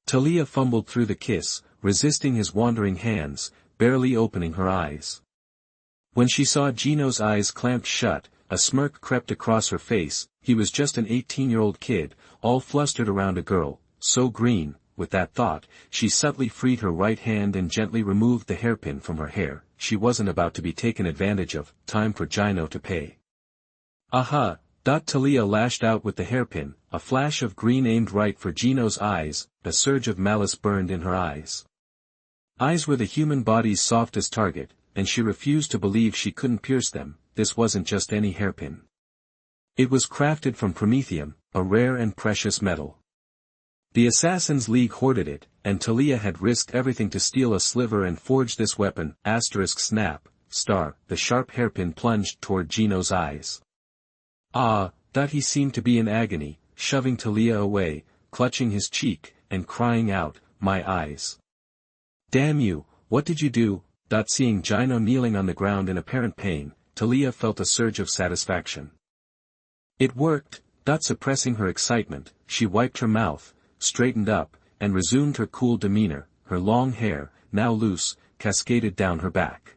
Thalia fumbled through the kiss, resisting his wandering hands, barely opening her eyes. When she saw Gino's eyes clamped shut, a smirk crept across her face. He was just an 18-year-old kid, all flustered around a girl, so green. With that thought, she subtly freed her right hand and gently removed the hairpin from her hair. She wasn't about to be taken advantage of. Time for Gino to pay. Aha! Thalia lashed out with the hairpin, a flash of green aimed right for Gino's eyes. A surge of malice burned in her eyes. Eyes were the human body's softest target, and she refused to believe she couldn't pierce them. This wasn't just any hairpin. It was crafted from promethium, a rare and precious metal. The Assassin's League hoarded it, and Thalia had risked everything to steal a sliver and forge this weapon. Snap, star, the sharp hairpin plunged toward Gino's eyes. He seemed to be in agony, shoving Thalia away, clutching his cheek, and crying out, my eyes. Damn you, what did you do? Seeing Gino kneeling on the ground in apparent pain, Thalia felt a surge of satisfaction. It worked. Suppressing her excitement, she wiped her mouth, straightened up, and resumed her cool demeanor. Her long hair, now loose, cascaded down her back.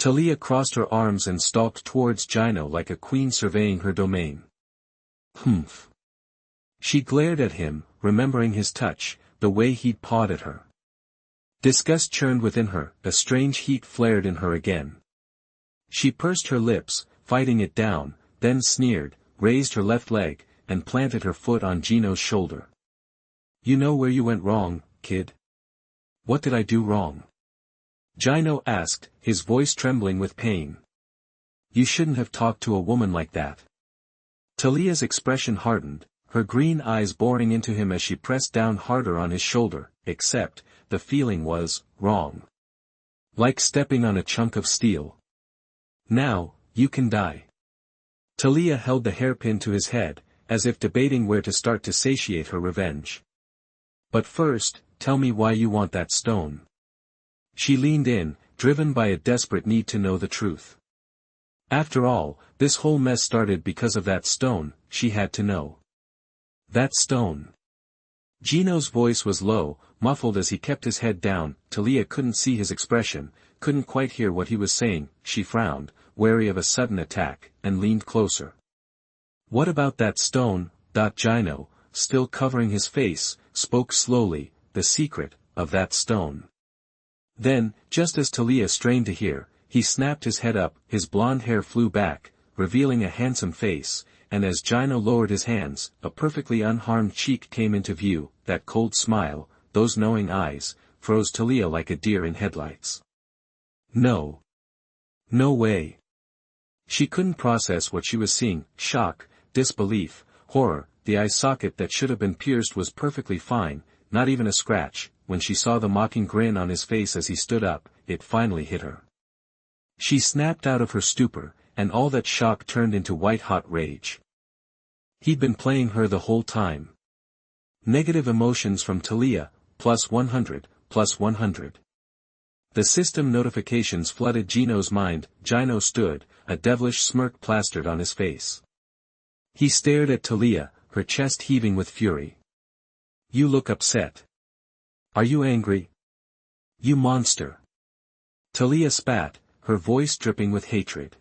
Thalia crossed her arms and stalked towards Gino like a queen surveying her domain. Humph. She glared at him, remembering his touch, the way he'd pawed at her. Disgust churned within her, a strange heat flared in her again. She pursed her lips, fighting it down, then sneered, raised her left leg, and planted her foot on Gino's shoulder. You know where you went wrong, kid? What did I do wrong? Gino asked, his voice trembling with pain. You shouldn't have talked to a woman like that. Thalia's expression hardened, her green eyes boring into him as she pressed down harder on his shoulder, except, the feeling was, wrong. Like stepping on a chunk of steel. Now, you can die. Thalia held the hairpin to his head, as if debating where to start to satiate her revenge. But first, tell me why you want that stone. She leaned in, driven by a desperate need to know the truth. After all, this whole mess started because of that stone, she had to know. That stone. Gino's voice was low, muffled as he kept his head down. Thalia couldn't see his expression, couldn't quite hear what he was saying. She frowned, wary of a sudden attack, and leaned closer. What about that stone? Gino, still covering his face, spoke slowly, the secret, of that stone. Then, just as Thalia strained to hear, he snapped his head up, his blonde hair flew back, revealing a handsome face, and as Gino lowered his hands, a perfectly unharmed cheek came into view. That cold smile, those knowing eyes, froze Thalia like a deer in headlights. No. No way. She couldn't process what she was seeing. Shock, disbelief, horror. The eye socket that should have been pierced was perfectly fine, not even a scratch. When she saw the mocking grin on his face as he stood up, it finally hit her. She snapped out of her stupor, and all that shock turned into white-hot rage. He'd been playing her the whole time. Negative emotions from Thalia, plus 100, plus 100. The system notifications flooded Gino's mind. Gino stood, a devilish smirk plastered on his face. He stared at Thalia, her chest heaving with fury. You look upset. Are you angry? You monster. Thalia spat, her voice dripping with hatred.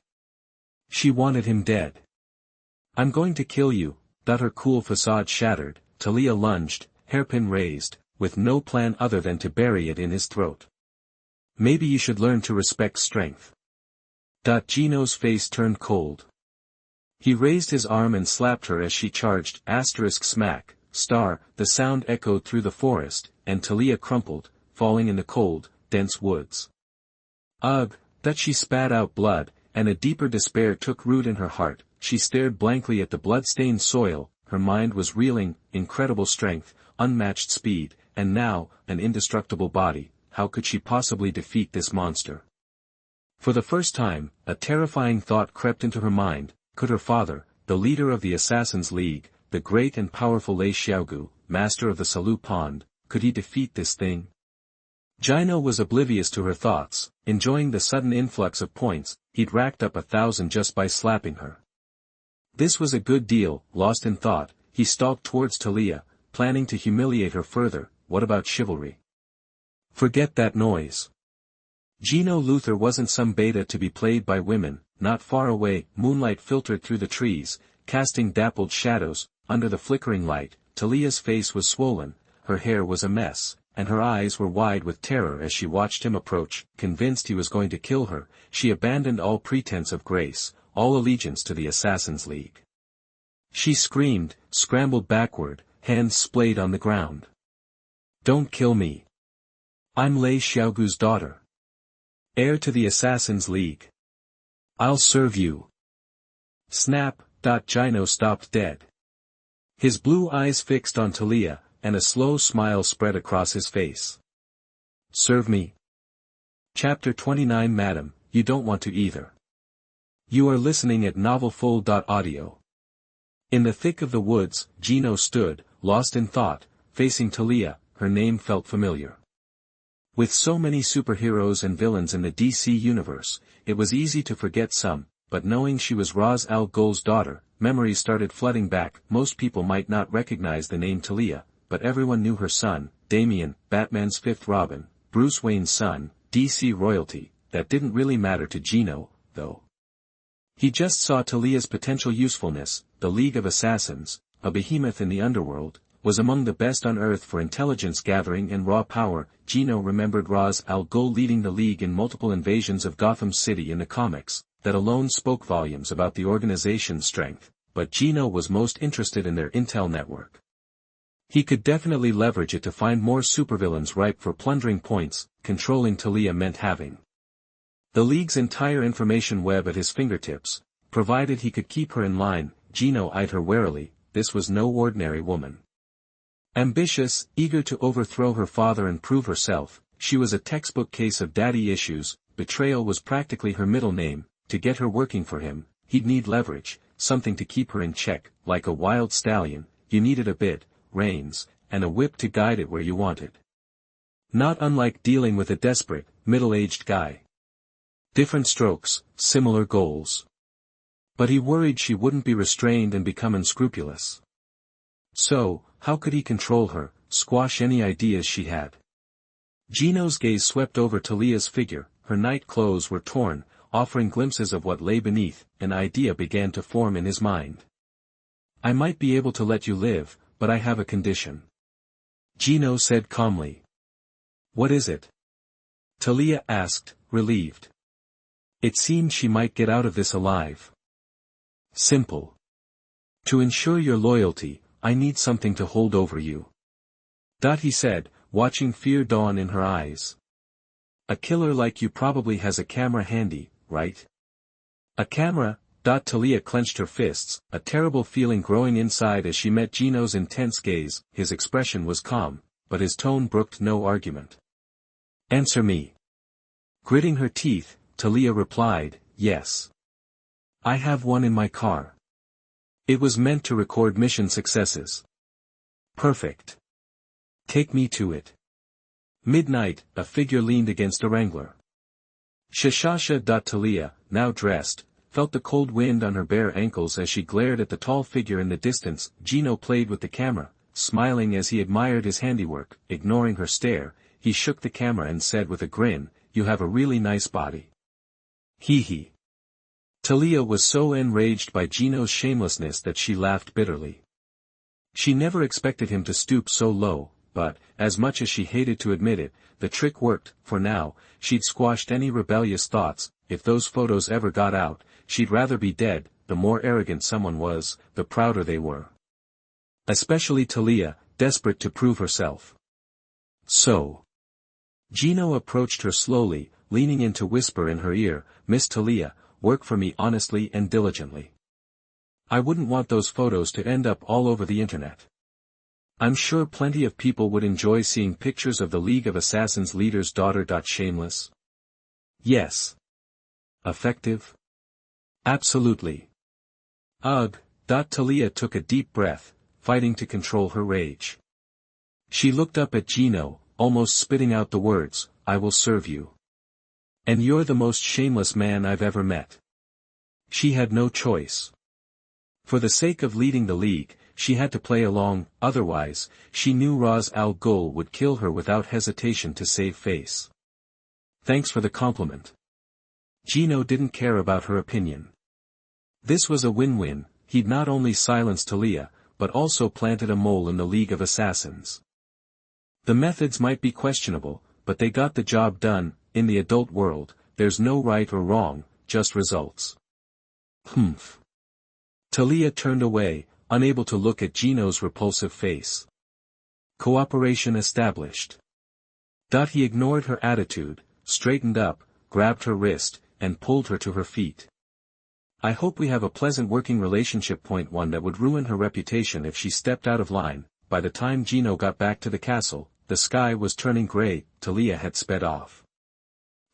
She wanted him dead. I'm going to kill you. Her cool facade shattered. Thalia lunged, hairpin raised, with no plan other than to bury it in his throat. Maybe you should learn to respect strength. Gino's face turned cold. He raised his arm and slapped her as she charged. Smack, star, the sound echoed through the forest, and Thalia crumpled, falling in the cold, dense woods. Ugh, she spat out blood, and a deeper despair took root in her heart. She stared blankly at the blood-stained soil, her mind was reeling. Incredible strength, unmatched speed, and now, an indestructible body. How could she possibly defeat this monster? For the first time, a terrifying thought crept into her mind. Could her father, the leader of the Assassin's League, the great and powerful Lei Xiaogu, master of the Salu Pond, could he defeat this thing? Gino was oblivious to her thoughts, enjoying the sudden influx of points. He'd racked up 1,000 just by slapping her. This was a good deal. Lost in thought, he stalked towards Thalia, planning to humiliate her further. What about chivalry? Forget that noise. Gino Luthor wasn't some beta to be played by women. Not far away, moonlight filtered through the trees, casting dappled shadows. Under the flickering light, Thalia's face was swollen, her hair was a mess, and her eyes were wide with terror as she watched him approach. Convinced he was going to kill her, she abandoned all pretense of grace, all allegiance to the Assassin's League. She screamed, scrambled backward, hands splayed on the ground. Don't kill me. I'm Lei Xiaogu's daughter. Heir to the Assassin's League. I'll serve you. Snap. Gino stopped dead. His blue eyes fixed on Thalia, and a slow smile spread across his face. Serve me? Chapter 29. Madam, you don't want to either. You are listening at novelfull.audio. In the thick of the woods, Gino stood, lost in thought, facing Thalia. Her name felt familiar. With so many superheroes and villains in the DC universe, it was easy to forget some, but knowing she was Ra's al Ghul's daughter, memories started flooding back. Most people might not recognize the name Thalia, but everyone knew her son, Damian, Batman's fifth Robin, Bruce Wayne's son, DC royalty, that didn't really matter to Geno, though. He just saw Thalia's potential usefulness. The League of Assassins, a behemoth in the underworld, was among the best on Earth for intelligence gathering and raw power. Geno remembered Ra's al Ghul leading the League in multiple invasions of Gotham City in the comics. That alone spoke volumes about the organization's strength, but Geno was most interested in their intel network. He could definitely leverage it to find more supervillains ripe for plundering points. Controlling Thalia meant having the League's entire information web at his fingertips, provided he could keep her in line. Geno eyed her warily. This was no ordinary woman. Ambitious, eager to overthrow her father and prove herself, she was a textbook case of daddy issues. Betrayal was practically her middle name. To get her working for him, he'd need leverage, something to keep her in check. Like a wild stallion, you needed a bit, reins, and a whip to guide it where you wanted. Not unlike dealing with a desperate, middle-aged guy. Different strokes, similar goals. But he worried she wouldn't be restrained and become unscrupulous. So, how could he control her, squash any ideas she had? Geno's gaze swept over Thalia's figure. Her night clothes were torn, offering glimpses of what lay beneath. An idea began to form in his mind. I might be able to let you live, but I have a condition. Geno said calmly. What is it? Thalia asked, relieved. It seemed she might get out of this alive. Simple. To ensure your loyalty, I need something to hold over you. He said, watching fear dawn in her eyes. A killer like you probably has a camera handy, right? A camera? Thalia clenched her fists, a terrible feeling growing inside as she met Geno's intense gaze. His expression was calm, but his tone brooked no argument. Answer me. Gritting her teeth, Thalia replied, yes. I have one in my car. It was meant to record mission successes. Perfect. Take me to it. Midnight, a figure leaned against a Wrangler. Shashasha. Thalia, now dressed, felt the cold wind on her bare ankles as she glared at the tall figure in the distance. Geno played with the camera, smiling as he admired his handiwork. Ignoring her stare, he shook the camera and said with a grin, you have a really nice body. Hee hee. Thalia was so enraged by Geno's shamelessness that she laughed bitterly. She never expected him to stoop so low, but, as much as she hated to admit it, the trick worked. For now, she'd squashed any rebellious thoughts. If those photos ever got out, she'd rather be dead. The more arrogant someone was, the prouder they were. Especially Thalia, desperate to prove herself. So. Geno approached her slowly, leaning in to whisper in her ear, Miss Thalia, work for me honestly and diligently. I wouldn't want those photos to end up all over the internet. I'm sure plenty of people would enjoy seeing pictures of the League of Assassins leader's daughter. Shameless? Yes. Effective? Absolutely. Ugh. Thalia took a deep breath, fighting to control her rage. She looked up at Geno, almost spitting out the words, I will serve you. And you're the most shameless man I've ever met. She had no choice. For the sake of leading the League, she had to play along. Otherwise, she knew Ra's al Ghul would kill her without hesitation to save face. Thanks for the compliment. Geno didn't care about her opinion. This was a win-win. He'd not only silenced Thalia, but also planted a mole in the League of Assassins. The methods might be questionable, but they got the job done. In the adult world, there's no right or wrong, just results. Humph. Thalia turned away, unable to look at Geno's repulsive face. Cooperation established. He ignored her attitude, straightened up, grabbed her wrist, and pulled her to her feet. I hope we have a pleasant working relationship. One that would ruin her reputation if she stepped out of line. By the time Geno got back to the castle, the sky was turning gray. Thalia had sped off.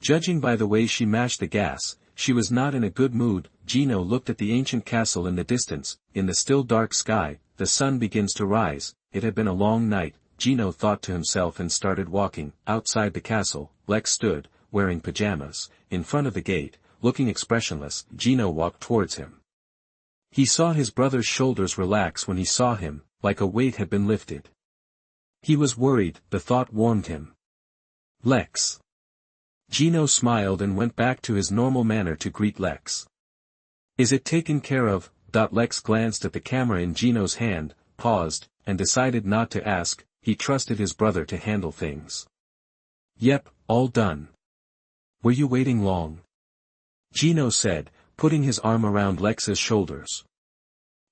Judging by the way she mashed the gas, she was not in a good mood. Geno looked at the ancient castle in the distance. In the still dark sky, the sun begins to rise. It had been a long night, Geno thought to himself, and started walking. Outside the castle, Lex stood, wearing pajamas, in front of the gate, looking expressionless. Geno walked towards him. He saw his brother's shoulders relax when he saw him, like a weight had been lifted. He was worried. The thought warmed him. Lex. Geno smiled and went back to his normal manner to greet Lex. Is it taken care of? Lex glanced at the camera in Geno's hand, paused, and decided not to ask. He trusted his brother to handle things. Yep, all done. Were you waiting long? Geno said, putting his arm around Lex's shoulders.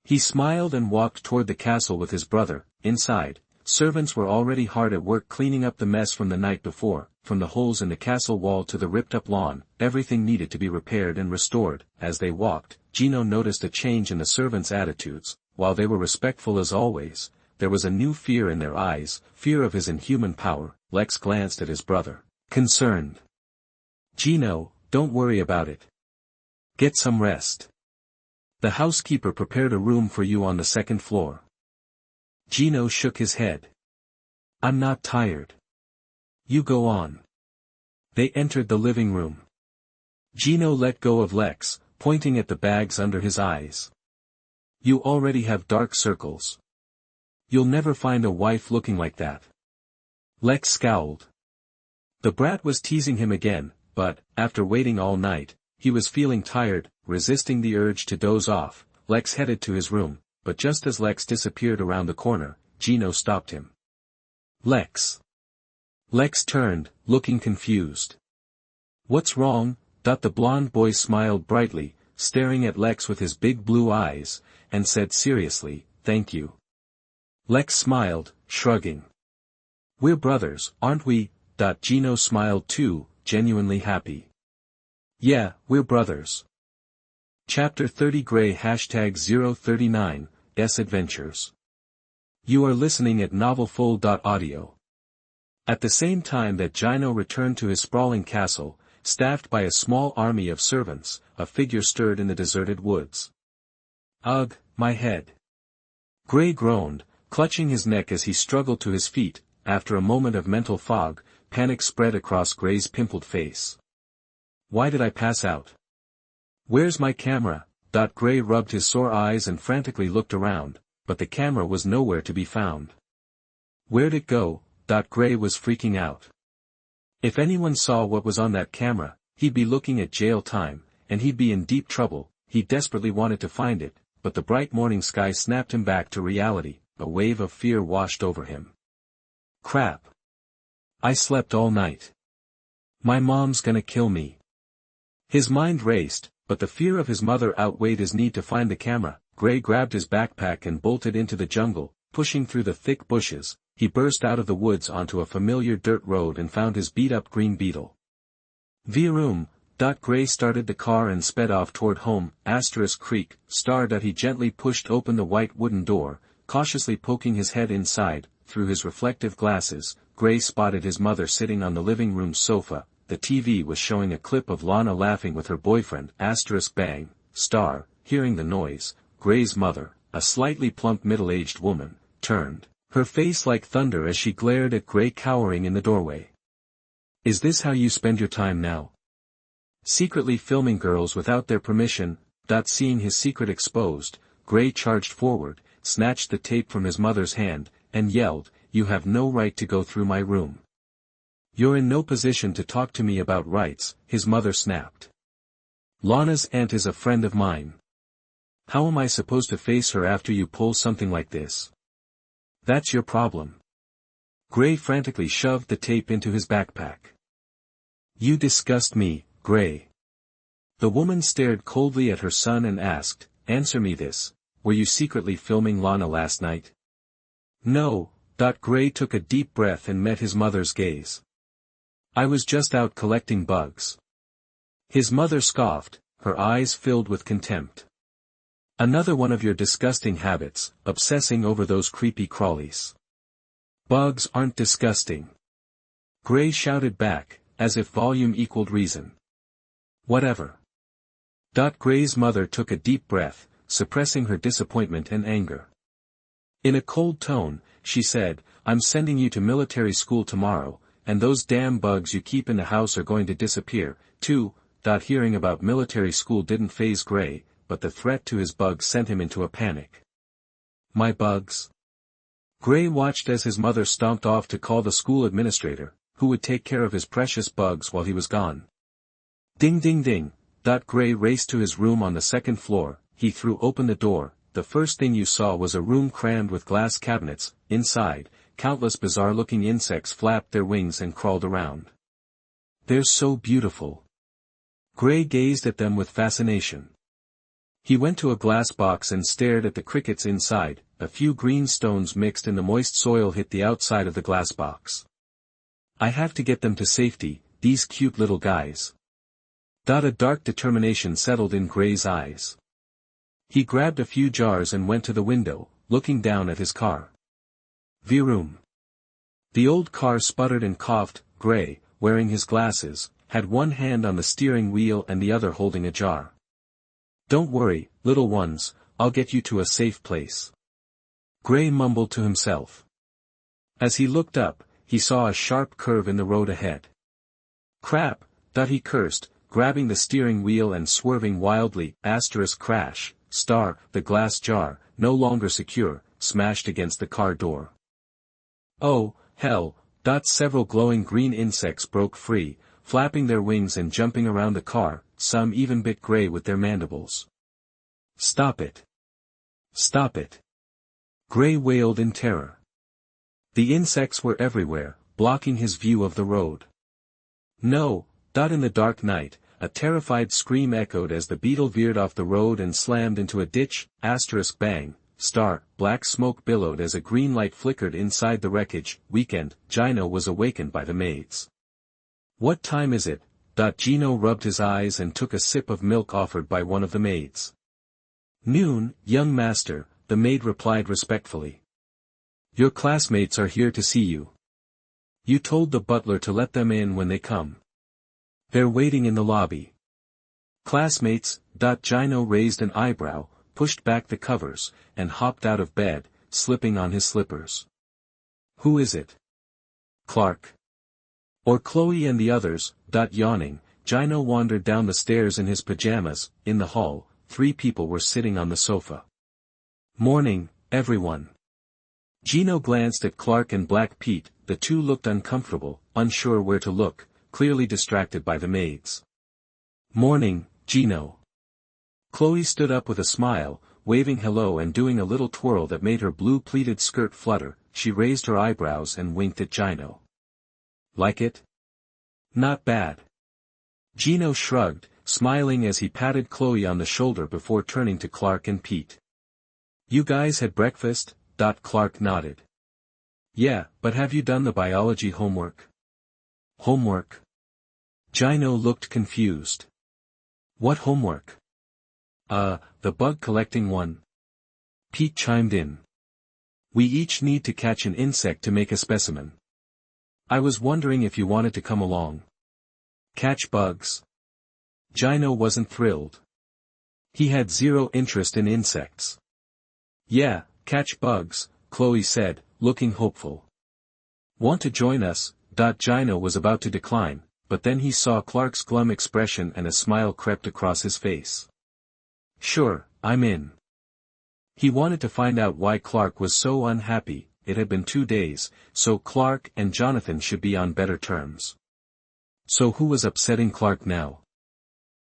He smiled and walked toward the castle with his brother. Inside, servants were already hard at work cleaning up the mess from the night before. From the holes in the castle wall to the ripped-up lawn, everything needed to be repaired and restored. As they walked, Geno noticed a change in the servants' attitudes. While they were respectful as always, there was a new fear in their eyes, fear of his inhuman power. Lex glanced at his brother, concerned. Geno, don't worry about it. Get some rest. The housekeeper prepared a room for you on the second floor. Geno shook his head. I'm not tired. You go on. They entered the living room. Geno let go of Lex, pointing at the bags under his eyes. You already have dark circles. You'll never find a wife looking like that. Lex scowled. The brat was teasing him again, but, after waiting all night, he was feeling tired, resisting the urge to doze off. Lex headed to his room, but just as Lex disappeared around the corner, Geno stopped him. Lex. Lex turned, looking confused. What's wrong? The blonde boy smiled brightly, staring at Lex with his big blue eyes, and said seriously, thank you. Lex smiled, shrugging. We're brothers, aren't we? Geno smiled too, genuinely happy. Yeah, we're brothers. Chapter 30 Gray #039, S Adventures. You are listening at NovelFull.audio. At the same time that Geno returned to his sprawling castle, staffed by a small army of servants, a figure stirred in the deserted woods. Ugh, my head. Gray groaned, clutching his neck as he struggled to his feet. After a moment of mental fog, panic spread across Gray's pimpled face. Why did I pass out? Where's my camera? Gray rubbed his sore eyes and frantically looked around, but the camera was nowhere to be found. Where'd it go? Gray was freaking out. If anyone saw what was on that camera, he'd be looking at jail time, and he'd be in deep trouble. He desperately wanted to find it, but the bright morning sky snapped him back to reality. A wave of fear washed over him. Crap. I slept all night. My mom's gonna kill me. His mind raced, but the fear of his mother outweighed his need to find the camera. Gray grabbed his backpack and bolted into the jungle. Pushing through the thick bushes, he burst out of the woods onto a familiar dirt road and found his beat-up green beetle. Vroom. Gray started the car and sped off toward home. Creek, star. He gently pushed open the white wooden door, cautiously poking his head inside. Through his reflective glasses, Gray spotted his mother sitting on the living room sofa. The TV was showing a clip of Lana laughing with her boyfriend. Bang. Star. Hearing the noise, Gray's mother, a slightly plump middle-aged woman, turned, her face like thunder as she glared at Gray cowering in the doorway. Is this how you spend your time now? Secretly filming girls without their permission? Seeing his secret exposed, Gray charged forward, snatched the tape from his mother's hand, and yelled, You have no right to go through my room. You're in no position to talk to me about rights, his mother snapped. Lana's aunt is a friend of mine. How am I supposed to face her after you pull something like this? That's your problem. Gray frantically shoved the tape into his backpack. You disgust me, Gray. The woman stared coldly at her son and asked, Answer me this, were you secretly filming Lana last night? No. Gray took a deep breath and met his mother's gaze. I was just out collecting bugs. His mother scoffed, her eyes filled with contempt. Another one of your disgusting habits, obsessing over those creepy crawlies. Bugs aren't disgusting. Gray shouted back, as if volume equaled reason. Whatever. Gray's mother took a deep breath, suppressing her disappointment and anger. In a cold tone, she said, I'm sending you to military school tomorrow, and those damn bugs you keep in the house are going to disappear, too. Hearing about military school didn't faze Gray, but the threat to his bugs sent him into a panic. My bugs? Gray watched as his mother stomped off to call the school administrator, who would take care of his precious bugs while he was gone. Ding ding ding. Gray raced to his room on the second floor. He threw open the door. The first thing you saw was a room crammed with glass cabinets. Inside, countless bizarre-looking insects flapped their wings and crawled around. "They're so beautiful." Gray gazed at them with fascination. He went to a glass box and stared at the crickets inside. A few green stones mixed in the moist soil hit the outside of the glass box. "I have to get them to safety, these cute little guys." A dark determination settled in Gray's eyes. He grabbed a few jars and went to the window, looking down at his car. Vroom. The old car sputtered and coughed. Gray, wearing his glasses, had one hand on the steering wheel and the other holding a jar. "Don't worry, little ones, I'll get you to a safe place." Gray mumbled to himself. As he looked up, he saw a sharp curve in the road ahead. "Crap," he cursed, grabbing the steering wheel and swerving wildly. Crash. The glass jar, no longer secure, smashed against the car door. "Oh, hell." Several glowing green insects broke free, flapping their wings and jumping around the car. Some even bit Gray with their mandibles. "Stop it. Stop it." Gray wailed in terror. The insects were everywhere, blocking his view of the road. "No." In the dark night, a terrified scream echoed as the beetle veered off the road and slammed into a ditch. Bang. Black smoke billowed as a green light flickered inside the wreckage. Weekend. Gino was awakened by the maids. "What time is it?" Gino rubbed his eyes and took a sip of milk offered by one of the maids. "Noon, young master," the maid replied respectfully. "Your classmates are here to see you. You told the butler to let them in when they come. They're waiting in the lobby." "Classmates?" Gino raised an eyebrow, pushed back the covers, and hopped out of bed, slipping on his slippers. "Who is it? Clark? Or Chloe and the others?" Yawning, Gino wandered down the stairs in his pajamas. In the hall, 3 people were sitting on the sofa. "Morning, everyone." Gino glanced at Clark and Black Pete. The two looked uncomfortable, unsure where to look, clearly distracted by the maids. "Morning, Gino." Chloe stood up with a smile, waving hello and doing a little twirl that made her blue pleated skirt flutter. She raised her eyebrows and winked at Gino. "Like it?" "Not bad." Gino shrugged, smiling as he patted Chloe on the shoulder before turning to Clark and Pete. "You guys had breakfast?" Clark nodded. "Yeah, but have you done the biology homework?" "Homework?" Gino looked confused. "What homework?" The bug collecting one." Pete chimed in. "We each need to catch an insect to make a specimen. I was wondering if you wanted to come along." "Catch bugs?" Gino wasn't thrilled. He had zero interest in insects. "Yeah, catch bugs," Chloe said, looking hopeful. "Want to join us?" Gino was about to decline, but then he saw Clark's glum expression and a smile crept across his face. "Sure, I'm in." He wanted to find out why Clark was so unhappy. It had been 2 days, so Clark and Jonathan should be on better terms. So who was upsetting Clark now?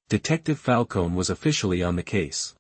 Detective Falcone was officially on the case.